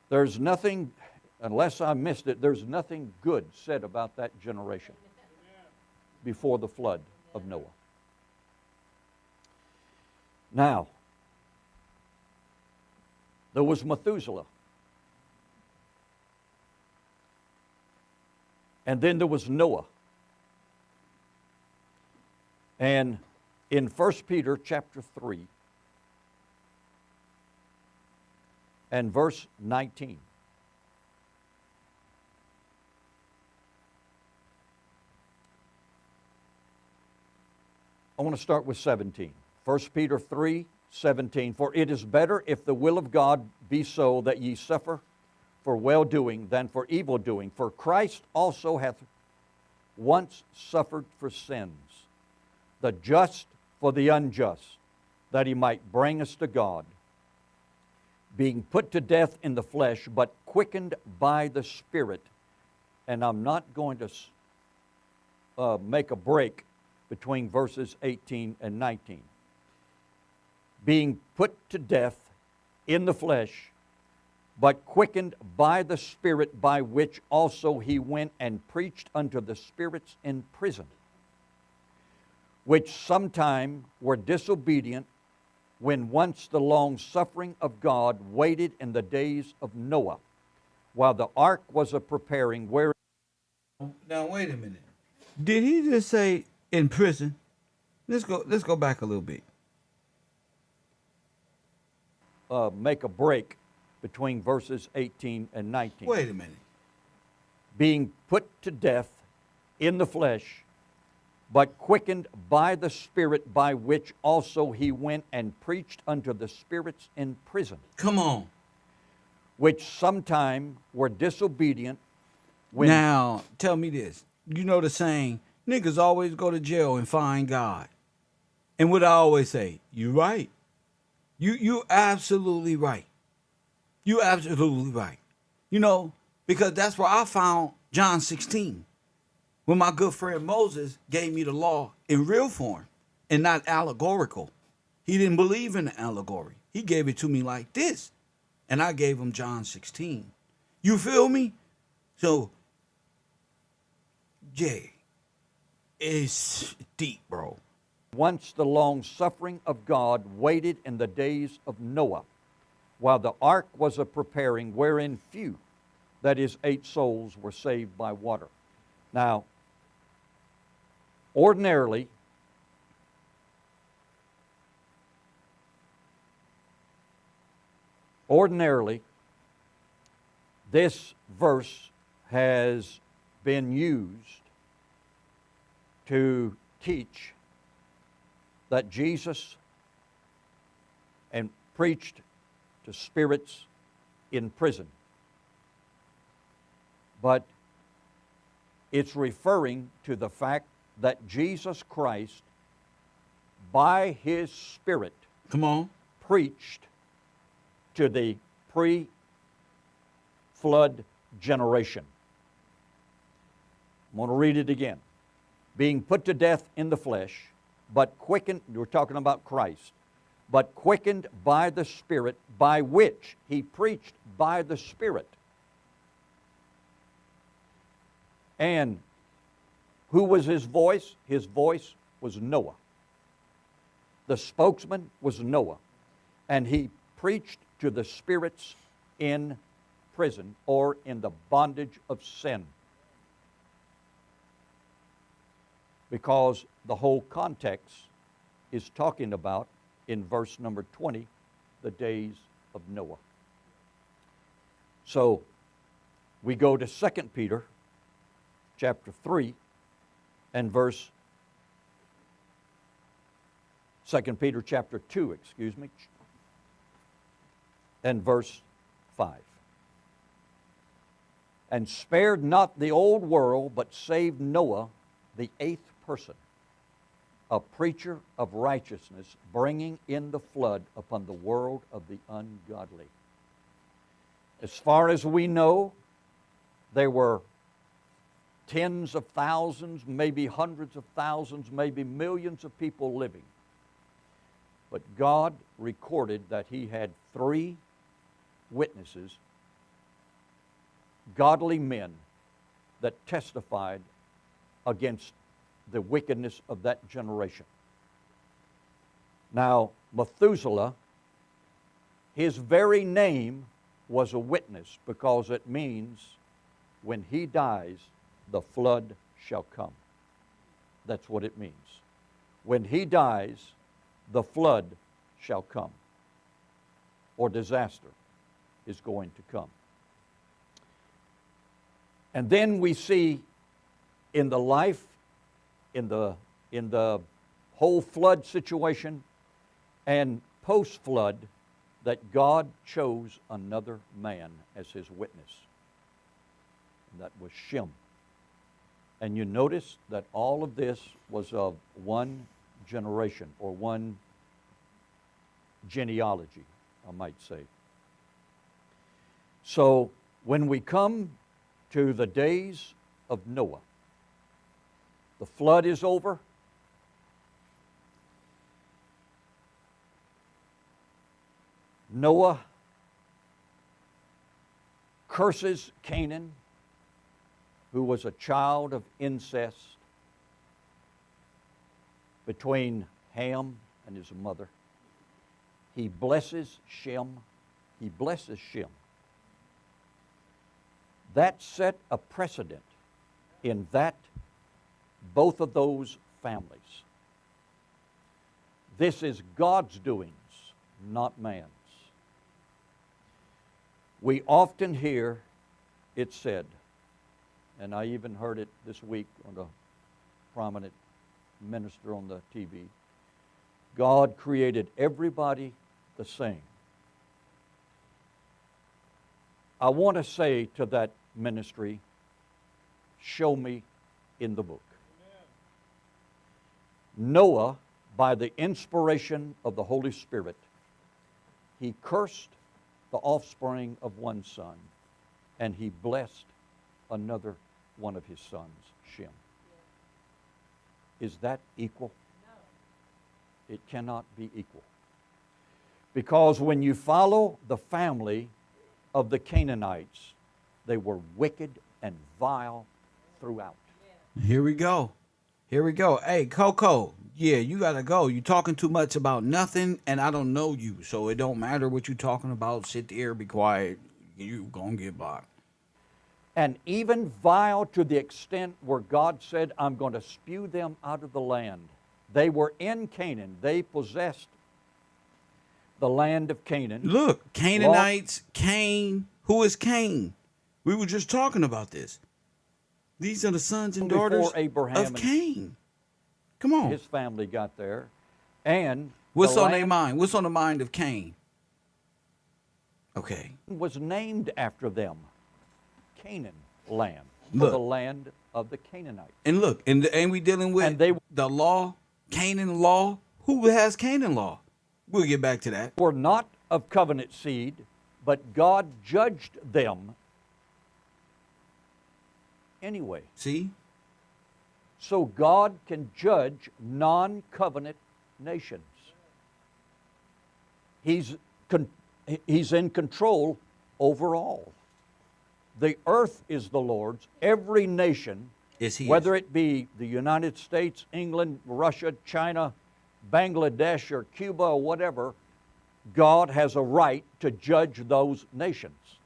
D: There's nothing, unless I missed it, there's nothing good said about that generation before the flood of Noah. Now, there was Methuselah. And then there was Noah. And in 1 Peter chapter 3 and verse 19, I want to start with 17. 1 Peter 3:17, "For it is better, if the will of God be so, that ye suffer for well-doing than for evil-doing. For Christ also hath once suffered for sins, the just for the unjust, that he might bring us to God, being put to death in the flesh, but quickened by the Spirit." And I'm not going to make a break between verses 18 and 19. "Being put to death in the flesh, but quickened by the Spirit, by which also he went and preached unto the spirits in prison, which sometime were disobedient, when once the long suffering of God waited in the days of Noah, while the ark was a preparing, where..."
A: Now wait a minute. Did he just say in prison? Let's go back a little bit.
D: Make a break between verses 18 and 19.
A: Wait a minute.
D: "Being put to death in the flesh, but quickened by the Spirit, by which also he went and preached unto the spirits in prison,
A: Come on.
D: which sometime were disobedient, when..."
A: Now, tell me this. You know the saying, niggas always go to jail and find God. And what I always say, you right. You absolutely right. You absolutely right. You know, because that's where I found John 16. When my good friend Moses gave me the law in real form and not allegorical. He didn't believe in the allegory. He gave it to me like this. And I gave him John 16. You feel me? So, yeah, it's deep, bro.
D: "Once the long suffering of God waited in the days of Noah, while the ark was a preparing, wherein few, that is 8 souls, were saved by water." Now, ordinarily, Ordinarily, this verse has been used to teach that Jesus and preached to spirits in prison. But it's referring to the fact that Jesus Christ, by His Spirit,
A: Come on.
D: preached to the pre-flood generation. I'm going to read it again. Being put to death in the flesh, but quickened, we're talking about Christ, but quickened by the Spirit, by which He preached by the Spirit. And who was His voice? His voice was Noah. The spokesman was Noah. And he preached to the spirits in prison or in the bondage of sin. Because the whole context is talking about, in verse number 20, the days of Noah. So we go to 2 Peter chapter 3 and verse 2 Peter chapter 2, and verse 5. And spared not the old world, but saved Noah, the eighth person, a preacher of righteousness, bringing in the flood upon the world of the ungodly. As far as we know, there were tens of thousands, maybe hundreds of thousands, maybe millions of people living. But God recorded that He had 3 witnesses, godly men, that testified against the wickedness of that generation. Now, Methuselah, his very name was a witness, because it means when he dies, the flood shall come. That's what it means. When he dies, the flood shall come, or disaster is going to come. And then we see in the life, in the whole flood situation and post-flood, that God chose another man as His witness. And that was Shem. And you notice that all of this was of one generation, or one genealogy, I might say. So when we come to the days of Noah, the flood is over. Noah curses Canaan, who was a child of incest between Ham and his mother. He blesses Shem. He blesses Shem. That set a precedent in both of those families. This is God's doings, not man's. We often hear it said, and I even heard it this week on a prominent minister on the TV, God created everybody the same. I want to say to that ministry, show me in the book. Amen. Noah, by the inspiration of the Holy Spirit, he cursed the offspring of one son, and he blessed another one of his sons, Shem. Is that equal? No. It cannot be equal. Because when you follow the family of the Canaanites, they were wicked and vile throughout.
A: Here we go. Here we go. Hey, Coco, yeah, you got to go. You talking too much about nothing, and I don't know you, so it don't matter what you talking about. Sit there, be quiet. You gonna get by.
D: And even vile to the extent where God said, I'm going to spew them out of the land. They were in Canaan. They possessed the land of Canaan.
A: Look, Canaanites, Cain. Who is Cain? We were just talking about this. These are the sons and
D: Before
A: daughters
D: Abraham
A: of
D: and
A: Cain. Come on.
D: his family got there. And
A: What's
D: the
A: on their
D: land
A: mind? What's on the mind of Cain? Okay.
D: was named after them. Canaan land. For
A: Look.
D: the land of the Canaanites.
A: And look, and we dealing with
D: And they-
A: the law, Canaan law. Who has Canaan law? We'll get back to that.
D: Were not of covenant seed, but God judged them anyway.
A: See?
D: So God can judge non-covenant nations. He's in control over all. The earth is the Lord's. Every nation,
A: Is he?
D: whether it be the United States, England, Russia, China, Bangladesh, or Cuba, or whatever, God has a right to judge those nations,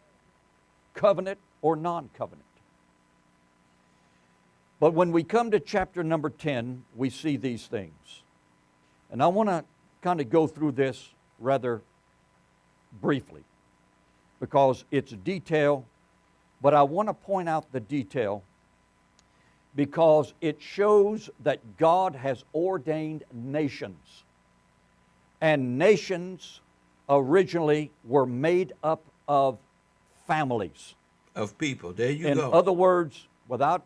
D: covenant or non-covenant. But when we come to chapter number 10, we see these things. And I want to kind of go through this rather briefly because it's detail, but I want to point out the detail because it shows that God has ordained nations. And nations originally were made up of families.
A: Of people. There you
D: In
A: go.
D: other words, without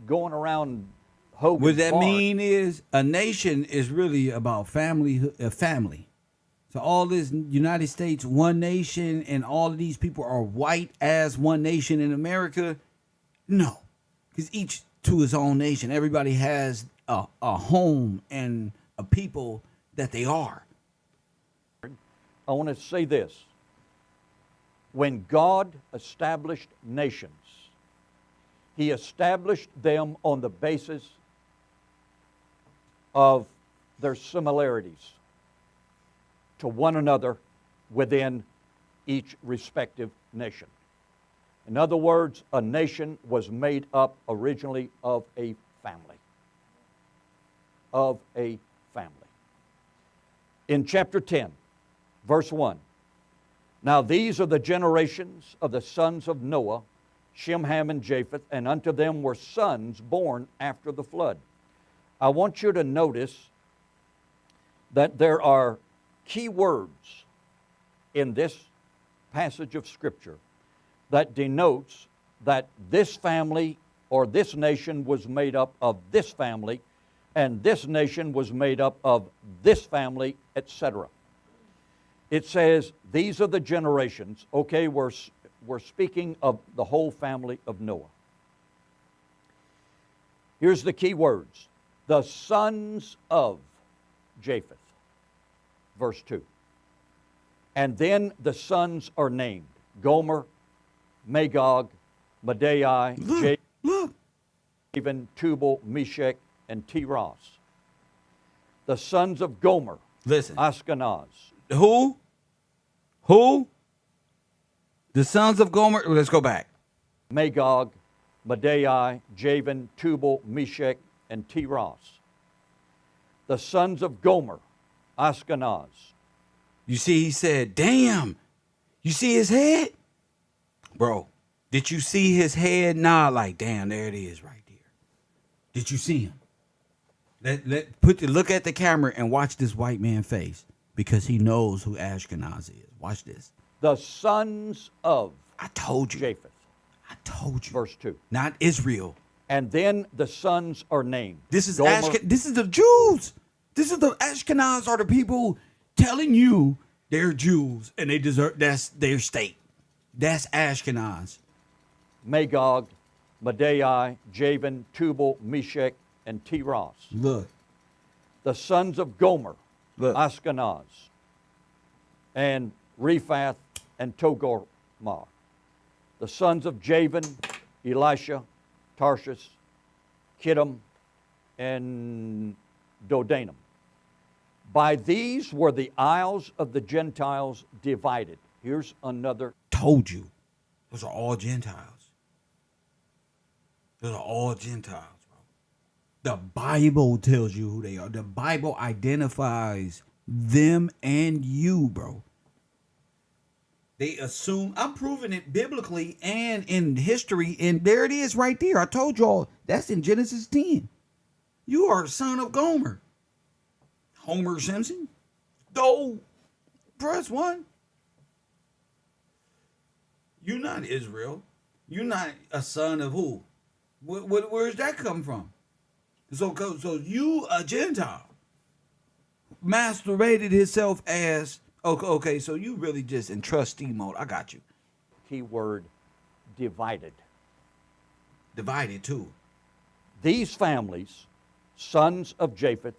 D: going around Hogan's
A: What that
D: Barn,
A: mean is a nation is really about family. Family. So all this United States, one nation, and all of these people are white as one nation in America. No, because each to his own nation. Everybody has a home and a people that they are.
D: I want to say this. When God established nations, He established them on the basis of their similarities to one another within each respective nation. In other words, a nation was made up originally of a family. Of a family. In chapter 10, verse 1, now these are the generations of the sons of Noah, Shem, Ham, and Japheth, and unto them were sons born after the flood. I want you to notice that there are key words in this passage of Scripture that denotes that this family or this nation was made up of this family, and this nation was made up of this family, etc. It says, these are the generations. Okay, we're speaking of the whole family of Noah. Here's the key words. The sons of Japheth. Verse 2. And then the sons are named. Gomer, Magog, Madai,
A: Look.
D: Javan, Tubal, Meshach, and Tiras. The sons of Gomer.
A: Listen.
D: Ashkenaz.
A: Who? Who? The sons of Gomer. Let's go back.
D: Magog, Madai, Javan, Tubal, Meshach, and Tiras. The sons of Gomer, Ashkenaz.
A: You see, he said, damn. You see his head? Bro, did you see his head? Nah, like, damn, there it is right there. Did you see him? Look at the camera and watch this white man face because he knows who Ashkenaz is. Watch this.
D: The sons of
A: I told you.
D: Japheth.
A: I told you.
D: Verse 2.
A: Not Israel.
D: And then the sons are named.
A: This is
D: Gomer,
A: This is the Jews. This is the Ashkenaz are the people telling you they're Jews and they deserve, that's their state. That's Ashkenaz.
D: Magog, Madai, Javan, Tubal, Meshach, and Tiras.
A: Look.
D: The sons of Gomer,
A: Look.
D: Ashkenaz, and Rephath and Togormah. The sons of Javan, Elisha, Tarshish, Kittim, and Dodanim. By these were the isles of the Gentiles divided. Here's another.
A: Told you. Those are all Gentiles. Those are all Gentiles, bro. The Bible tells you who they are. The Bible identifies them and you, bro. They assume, I'm proving it biblically and in history, and there it is right there. I told y'all, that's in Genesis 10. You are a son of Gomer. Homer Simpson. Go. Press 1. You're not Israel. You're not a son of who? Where's that come from? So you, a Gentile, masturbated himself as, okay, so you really just in trustee mode. I got you.
D: Keyword divided.
A: Divided too.
D: These families, sons of Japheth,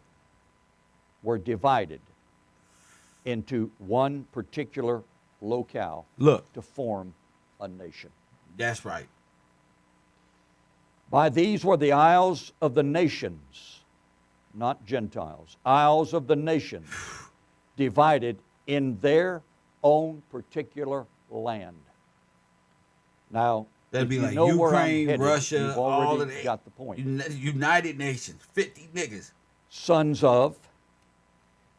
D: were divided into one particular locale.
A: Look.
D: To form a nation.
A: That's right.
D: By these were the isles of the nations, not Gentiles, isles of the nations, divided in their own particular land. Now,
A: That'd
D: if
A: be
D: you
A: like
D: know where I'm
A: Ukraine,
D: headed,
A: Russia,
D: you've
A: all
D: already
A: of that.
D: got the point.
A: United Nations, 50 niggas.
D: Sons of,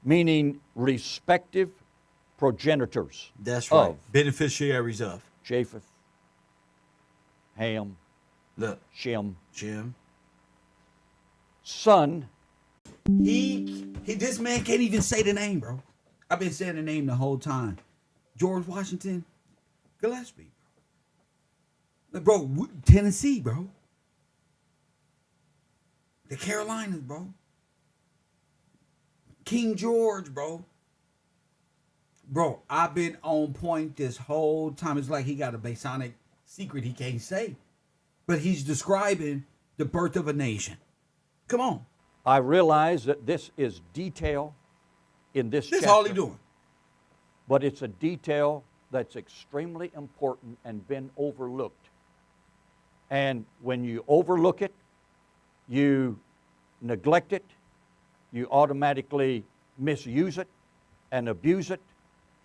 D: meaning respective progenitors.
A: That's right.
D: Of
A: Beneficiaries of.
D: Japheth, Ham,
A: Look,
D: Shem.
A: Jim.
D: Son.
A: This man can't even say the name, bro. I've been saying the name the whole time. George Washington Gillespie, bro. Tennessee, bro. The Carolinas, bro. King George, bro. Bro, I've been on point this whole time. It's like he got a Masonic secret he can't say. But he's describing the birth of a nation. Come on.
D: I realize that this is detail in this chapter.
A: This all he doing.
D: But it's a detail that's extremely important and been overlooked. And when you overlook it, you neglect it, you automatically misuse it and abuse it,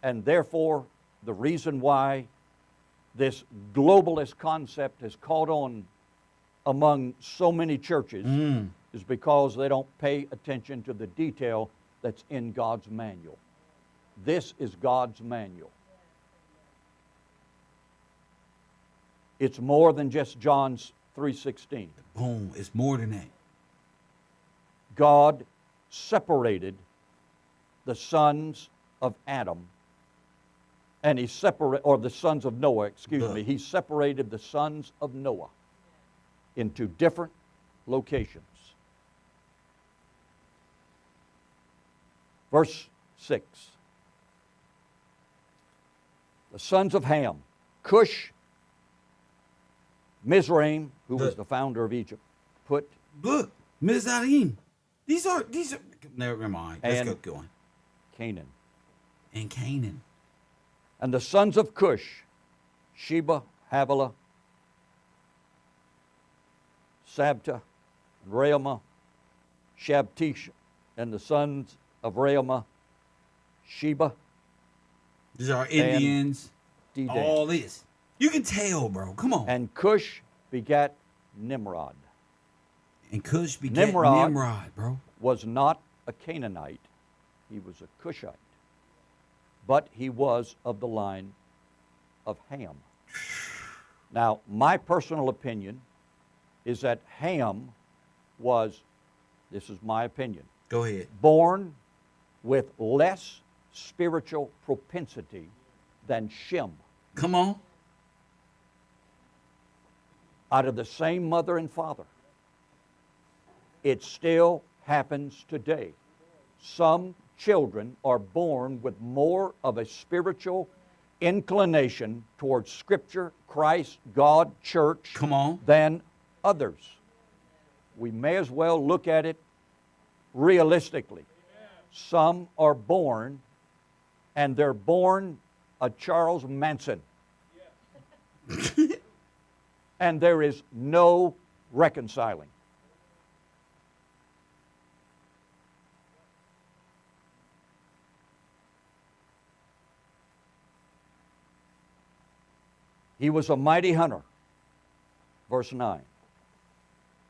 D: and therefore the reason why this globalist concept has caught on among so many churches is because they don't pay attention to the detail that's in God's manual. This is God's manual. It's more than just John's 3:16.
A: Boom. It's more than that.
D: God separated the sons of Adam, and the sons of Noah, excuse me. He separated the sons of Noah into different locations. Verse 6. The sons of Ham, Cush, Mizraim, who was the founder of Egypt,
A: Look, Mizraim. These are, never mind. Let's
D: And
A: go going.
D: Canaan.
A: And Canaan.
D: And the sons of Cush, Sheba, Havilah, Sabta, and Reumah, Shabtish, and the sons of Reumah, Sheba.
A: These are Indians.
D: Dedan.
A: All this. You can tell, bro. Come on.
D: And Cush begat Nimrod.
A: And Cush begat Nimrod, bro.
D: Was not a Canaanite, he was a Cushite. But he was of the line of Ham. Now, my personal opinion is that Ham was, this is my opinion,
A: Go ahead.
D: born with less spiritual propensity than Shem.
A: Come on.
D: Out of the same mother and father. It still happens today. Some children are born with more of a spiritual inclination towards Scripture, Christ, God, church,
A: Come on.
D: than others. We may as well look at it realistically. Some are born, and they're born a Charles Manson. And there is no reconciling. He was a mighty hunter. Verse 9.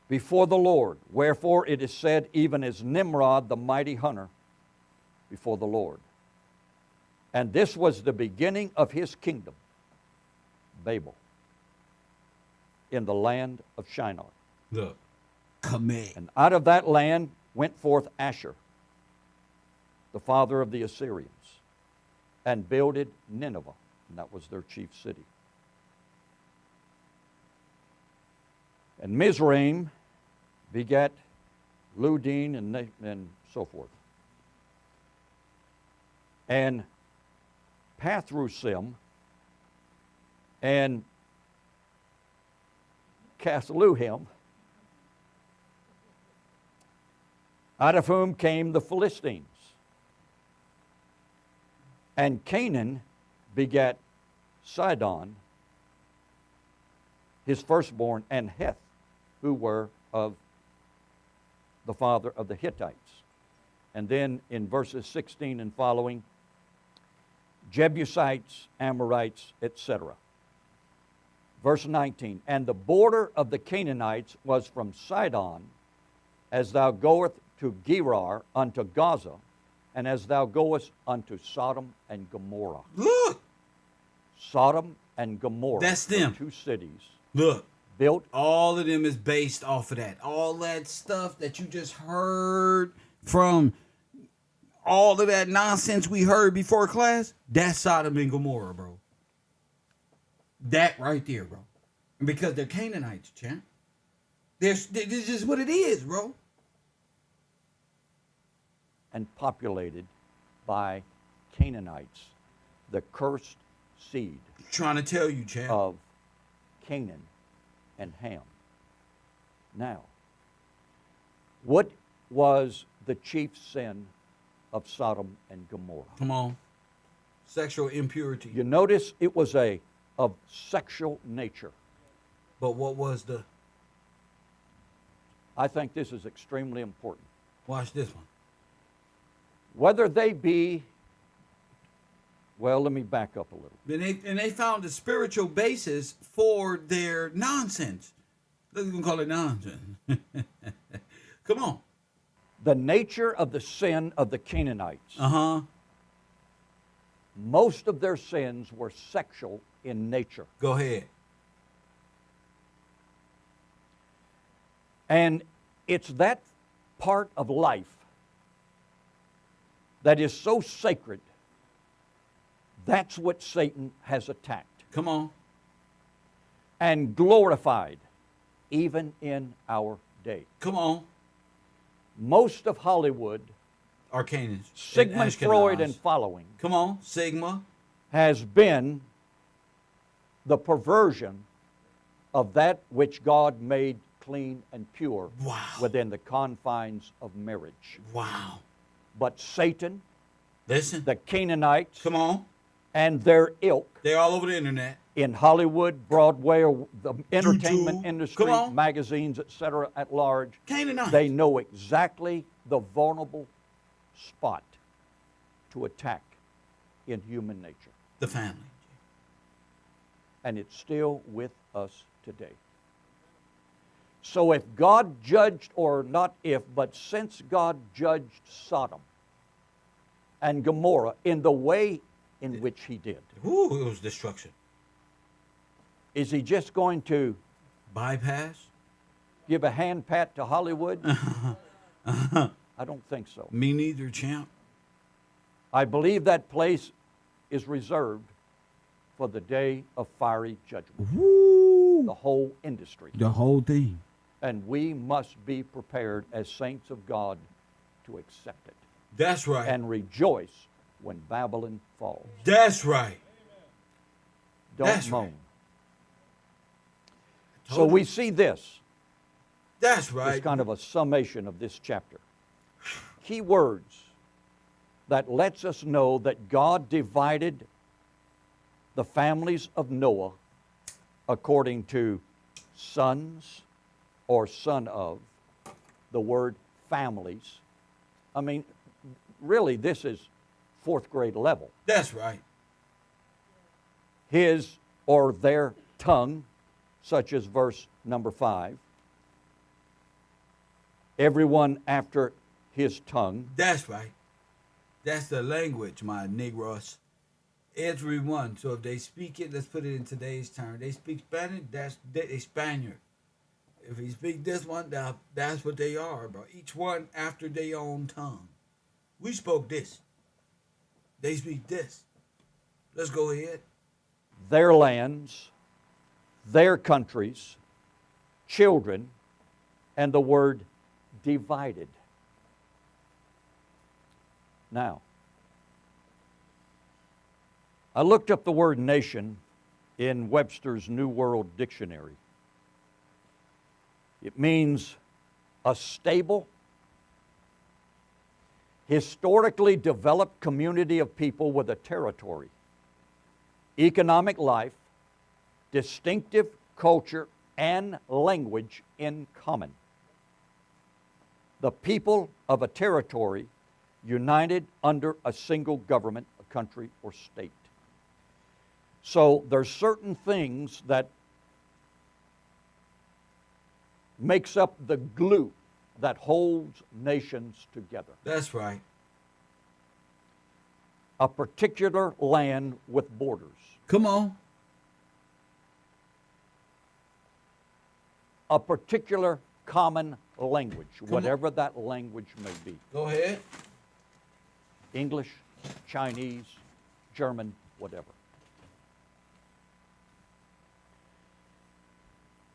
D: Before the Lord, wherefore it is said, even as Nimrod the mighty hunter before the Lord. And this was the beginning of his kingdom, Babel, in the land of Shinar.
A: Look, commit.
D: And out of that land went forth Asher, the father of the Assyrians, and builded Nineveh, and that was their chief city. And Mizraim begat Ludin and so forth. And Pathrusim and Casluhim, out of whom came the Philistines. And Canaan begat Sidon, his firstborn, and Heth, who were of the father of the Hittites. And then in verses 16 and following, Jebusites, Amorites, etc. Verse 19, and the border of the Canaanites was from Sidon, as thou goest to Gerar unto Gaza, and as thou goest unto Sodom and Gomorrah.
A: Look,
D: Sodom and Gomorrah.
A: That's them.
D: Two cities.
A: look.
D: Built.
A: All of them is based off of that. All that stuff that you just heard from all of that nonsense we heard before class, that's Sodom and Gomorrah, bro. That right there, bro. Because they're Canaanites, champ. This is what it is, bro.
D: And populated by Canaanites, the cursed seed
A: Trying to tell you, champ.
D: of Canaan and Ham. Now, what was the chief sin of Sodom and Gomorrah?
A: Come on. Sexual impurity.
D: You notice it was of sexual nature.
A: But what was the...
D: I think this is extremely important.
A: Watch this one.
D: Whether they be, well, let me back up a little.
A: And they found a spiritual basis for their nonsense. Let's gonna call it nonsense. Come on.
D: The nature of the sin of the Canaanites,
A: Uh-huh.
D: most of their sins were sexual in nature.
A: Go ahead.
D: And it's that part of life that is so sacred, that's what Satan has attacked
A: Come on.
D: and glorified even in our day.
A: Come on.
D: Most of Hollywood,
A: Arcanians.
D: Sigmund Freud and following,
A: Come on. Sigma.
D: has been the perversion of that which God made clean and pure
A: Wow.
D: within the confines of marriage.
A: Wow.
D: But Satan,
A: Listen.
D: the Canaanites,
A: Come on.
D: and their ilk
A: They're all over the internet.
D: in Hollywood, Broadway, or the entertainment
A: YouTube.
D: industry,
A: Come on.
D: magazines, etc., at large,
A: Canaanites.
D: they know exactly the vulnerable spot to attack in human nature.
A: The family.
D: And it's still with us today. So if God judged, or not if, but since God judged Sodom and Gomorrah in the way in which he did,
A: Ooh, it was destruction.
D: is he just going to
A: Bypass?
D: give a hand pat to Hollywood? I don't think so.
A: Me neither, champ.
D: I believe that place is reserved for the day of fiery judgment,
A: Woo.
D: the whole industry.
A: The whole thing.
D: And we must be prepared as saints of God to accept it
A: That's right.
D: and rejoice when Babylon falls.
A: That's right.
D: Don't
A: That's
D: moan.
A: right.
D: So
A: Told
D: we
A: you.
D: see this.
A: That's right.
D: It's kind of a summation of this chapter. Key words that lets us know that God divided the families of Noah according to sons or son of, the word families. I mean, really, this is fourth grade level.
A: That's right.
D: His or their tongue, such as verse number 5. Everyone after his tongue.
A: That's right. That's the language, my Negros. Everyone. So if they speak it, let's put it in today's term. They speak Spanish, that's they Spaniard. If he speak this one, that's what they are, bro. Each one after their own tongue. We spoke this. They speak this. Let's go ahead.
D: Their lands, their countries, children, and the word divided. Now, I looked up the word nation in Webster's New World Dictionary. It means a stable, historically developed community of people with a territory, economic life, distinctive culture, and language in common. The people of a territory united under a single government, a country, or state. So there's certain things that makes up the glue that holds nations together.
A: That's right.
D: A particular land with borders.
A: Come on.
D: A particular common language, whatever that language may be.
A: Go ahead.
D: English, Chinese, German, whatever.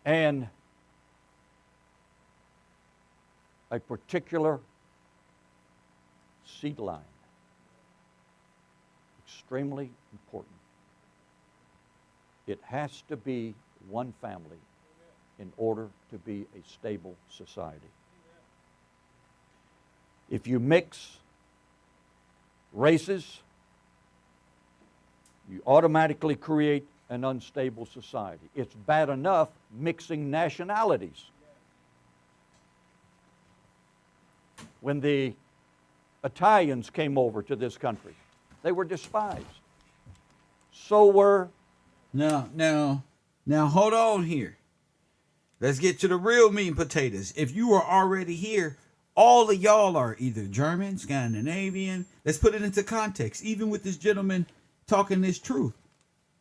D: And a particular seed line. Extremely important. It has to be one family in order to be a stable society. If you mix races, you automatically create an unstable society. It's bad enough mixing nationalities. When the Italians came over to this country, they were despised. So were...
A: Now, hold on here. Let's get to the real meat and potatoes. If you are already here, all of y'all are either German, Scandinavian. Let's put it into context, even with this gentleman talking this truth.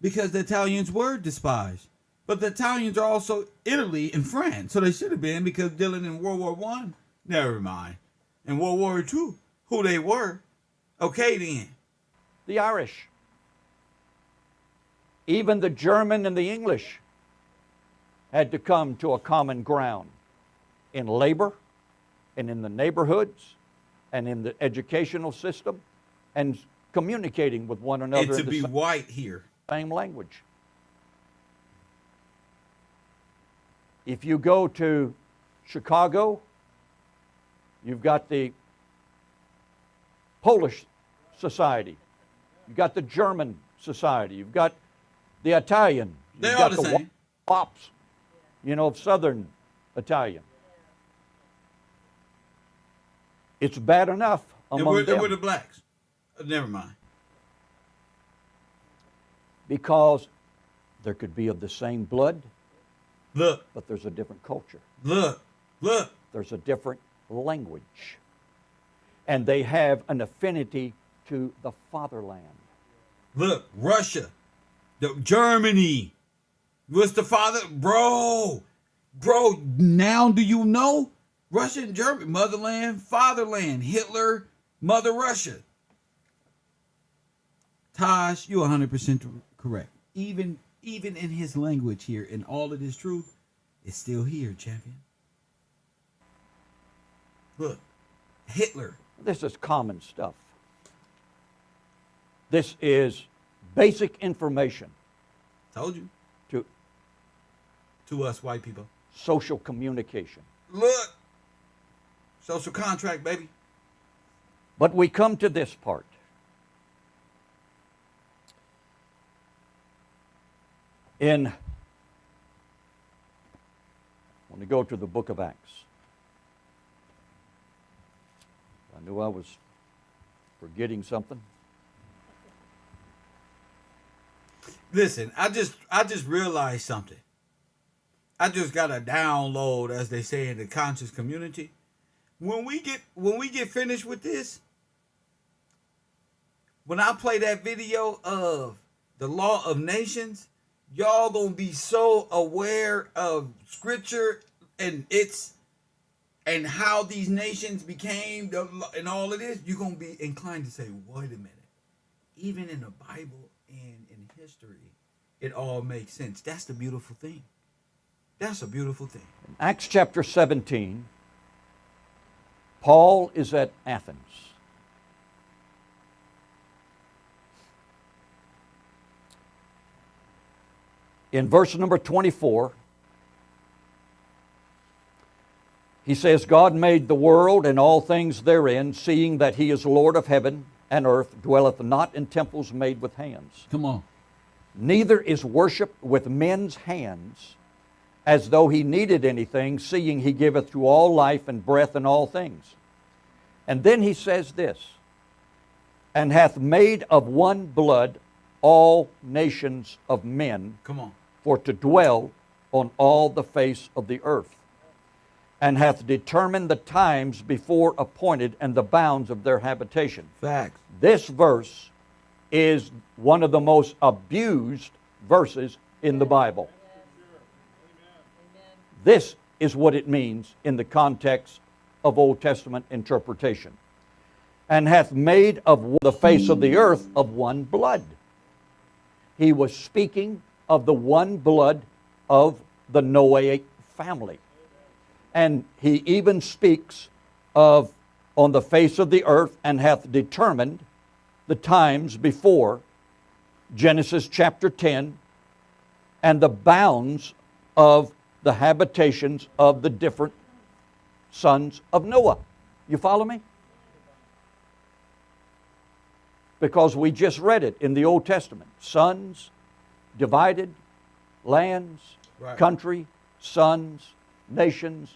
A: Because the Italians were despised. But the Italians are also Italy and France. So they should have been, because dealing in World War I, never mind. In World War II, who they were. Okay then.
D: The Irish. Even the German and the English had to come to a common ground in labor and in the neighborhoods and in the educational system and communicating with one another.
A: And to be white here.
D: Same language. If you go to Chicago, you've got the Polish society. You've got the German society. You've got the Italian.
A: They're
D: You've
A: all
D: got
A: the same.
D: Wops, of Southern Italian. It's bad enough among them.
A: We're the blacks. Never mind.
D: Because there could be of the same blood.
A: Look.
D: But there's a different culture.
A: Look.
D: There's a different language. And they have an affinity to the fatherland.
A: Look, Russia, Germany. What's the father? Bro, now do you know? Russia and Germany, motherland, fatherland, Hitler, mother Russia. Taj, you're 100% correct. Even in his language here, and all of this truth, it's still here, champion. Look, Hitler.
D: This is common stuff. This is basic information.
A: Told you. To us white people.
D: Social communication.
A: Look. Social contract, baby.
D: But we come to this part. When we go to the book of Acts, I knew I was forgetting something.
A: Listen, I just realized something. I just got a download, as they say in the conscious community. When we get finished with this, when I play that video of the law of nations, y'all gonna be so aware of scripture and and how these nations became and all of this. You're gonna be inclined to say, "Wait a minute." Even in the Bible and in history, it all makes sense. That's the beautiful thing. That's a beautiful thing.
D: Acts chapter 17, Paul is at Athens. In verse number 24, he says, God made the world and all things therein, seeing that he is Lord of heaven and earth, dwelleth not in temples made with hands.
A: Come on.
D: Neither is worship with men's hands, as though he needed anything, seeing he giveth to all life and breath and all things. And then he says this, and hath made of one blood all nations of men,
A: Come on.
D: for to dwell on all the face of the earth, and hath determined the times before appointed and the bounds of their habitation.
A: Facts.
D: This verse is one of the most abused verses in the Bible. This is what it means in the context of Old Testament interpretation. And hath made of the face of the earth of one blood. He was speaking of the one blood of the Noahic family. And he even speaks of on the face of the earth, and hath determined the times before, Genesis chapter 10, and the bounds of the habitations of the different sons of Noah. You follow me? Because we just read it in the Old Testament. Sons, divided, lands,
A: Right.
D: country, sons, nations,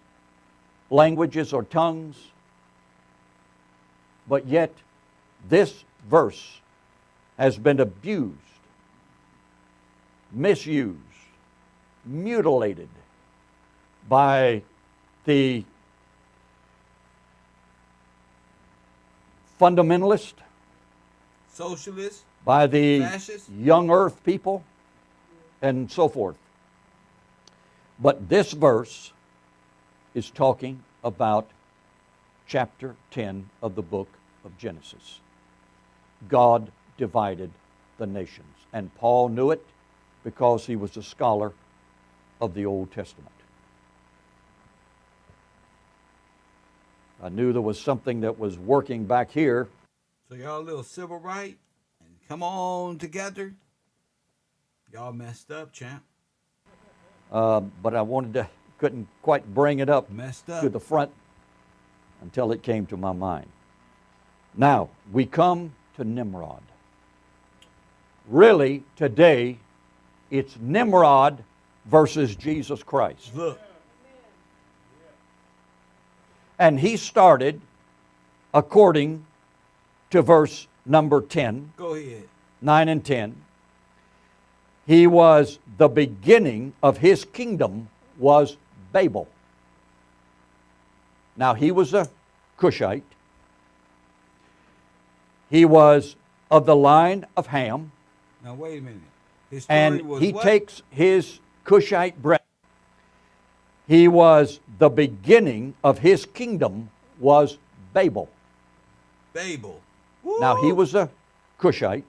D: languages or tongues. But yet, this verse has been abused, misused, mutilated by the fundamentalist,
A: Socialist.
D: by the
A: Fascist.
D: young earth people, and so forth. But this verse is talking about chapter 10 of the book of Genesis. God divided the nations. And Paul knew it because he was a scholar of the Old Testament. I knew there was something that was working back here.
A: So y'all a little civil right and come on together. Y'all messed up, champ.
D: But I couldn't quite bring it up
A: Messed up.
D: to the front until it came to my mind. Now, we come to Nimrod. Really, today, it's Nimrod versus Jesus Christ.
A: Look.
D: And he started according to verse number 10,
A: Go ahead.
D: 9 and 10. He was the beginning of his kingdom was Babel. Now, he was a Cushite. He was of the line of Ham.
A: Now wait a minute. His story
D: And
A: was
D: he
A: what?
D: takes his Cushite brethren. He was the beginning of his kingdom was Babel.
A: Babel.
D: Now, he
A: Woo!
D: was a Cushite.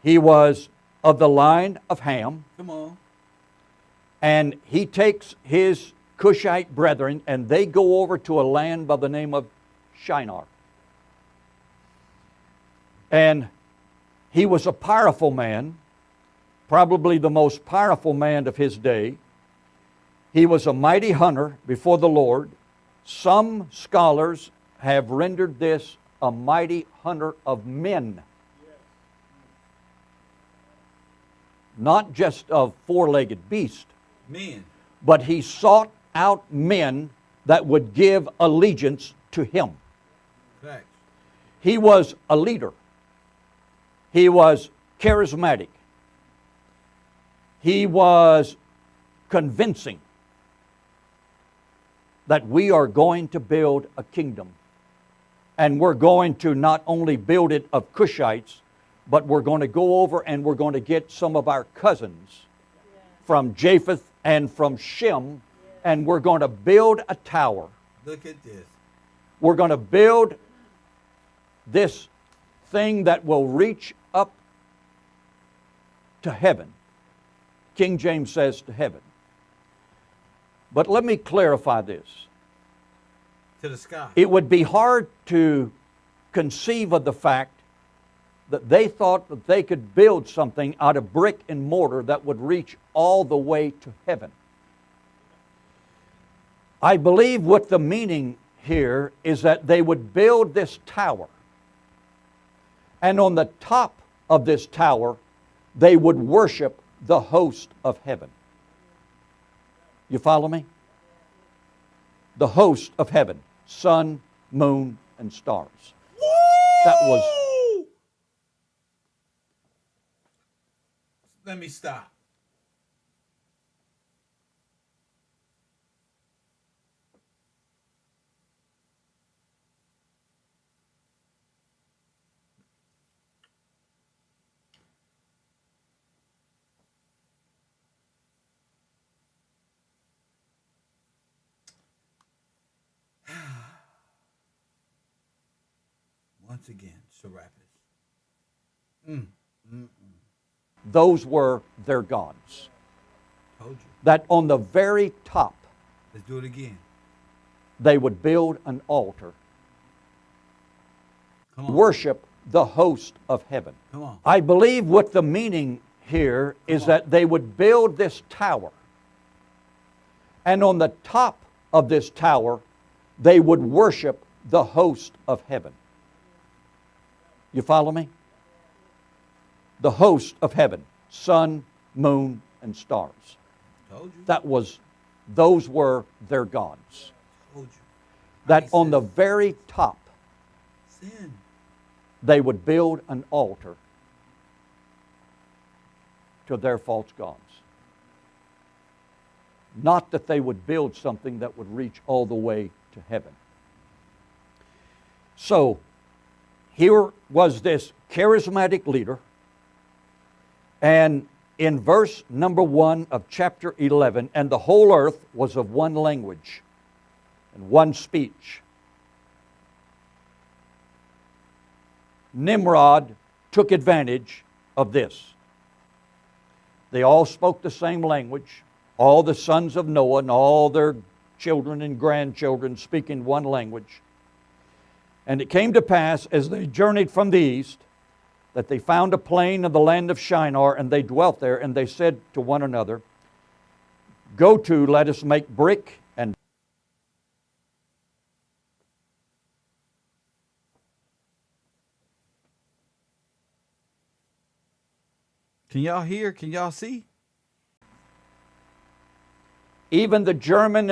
D: He was of the line of Ham.
A: Come on.
D: And he takes his Cushite brethren and they go over to a land by the name of Shinar. And he was a powerful man, probably the most powerful man of his day. He was a mighty hunter before the Lord. Some scholars have rendered this a mighty hunter of men. Not just of four-legged beasts,
A: Men.
D: but he sought out men that would give allegiance to him.
A: Facts.
D: He was a leader. He was charismatic. He was convincing that we are going to build a kingdom And we're going to not only build it of Cushites, but we're going to go over and we're going to get some of our cousins from Japheth and from Shem, and we're going to build a tower.
A: Look at this.
D: We're going to build this thing that will reach up to heaven. King James says to heaven. But let me clarify this.
A: To the sky.
D: It would be hard to conceive of the fact that they thought that they could build something out of brick and mortar that would reach all the way to heaven. I believe what the meaning here is that they would build this tower, and on the top of this tower they would worship the host of heaven. You follow me? The host of heaven, sun, moon, and stars. That was...
A: Let me stop. Once again, Serapis.
D: Those were their gods.
A: Told you.
D: That on the very top
A: Let's do it again.
D: they would build an altar,
A: Come on.
D: worship the host of heaven.
A: Come on.
D: I believe what the meaning here is that they would build this tower, and on the top of this tower they would worship the host of heaven. You follow me? The host of heaven, sun, moon, and stars.
A: Told you.
D: Those were their gods.
A: Told you.
D: That
A: He
D: on the
A: says,
D: very top
A: sin.
D: they would build an altar to their false gods. Not that they would build something that would reach all the way to heaven. So, here was this charismatic leader, and in verse number 1 of chapter 11, and the whole earth was of one language and one speech. Nimrod took advantage of this. They all spoke the same language, all the sons of Noah and all their children and grandchildren speaking one language. And it came to pass, as they journeyed from the east, that they found a plain in the land of Shinar, and they dwelt there, and they said to one another, "Go to, let us make brick and..."
A: Can y'all hear? Can y'all see?
D: Even the German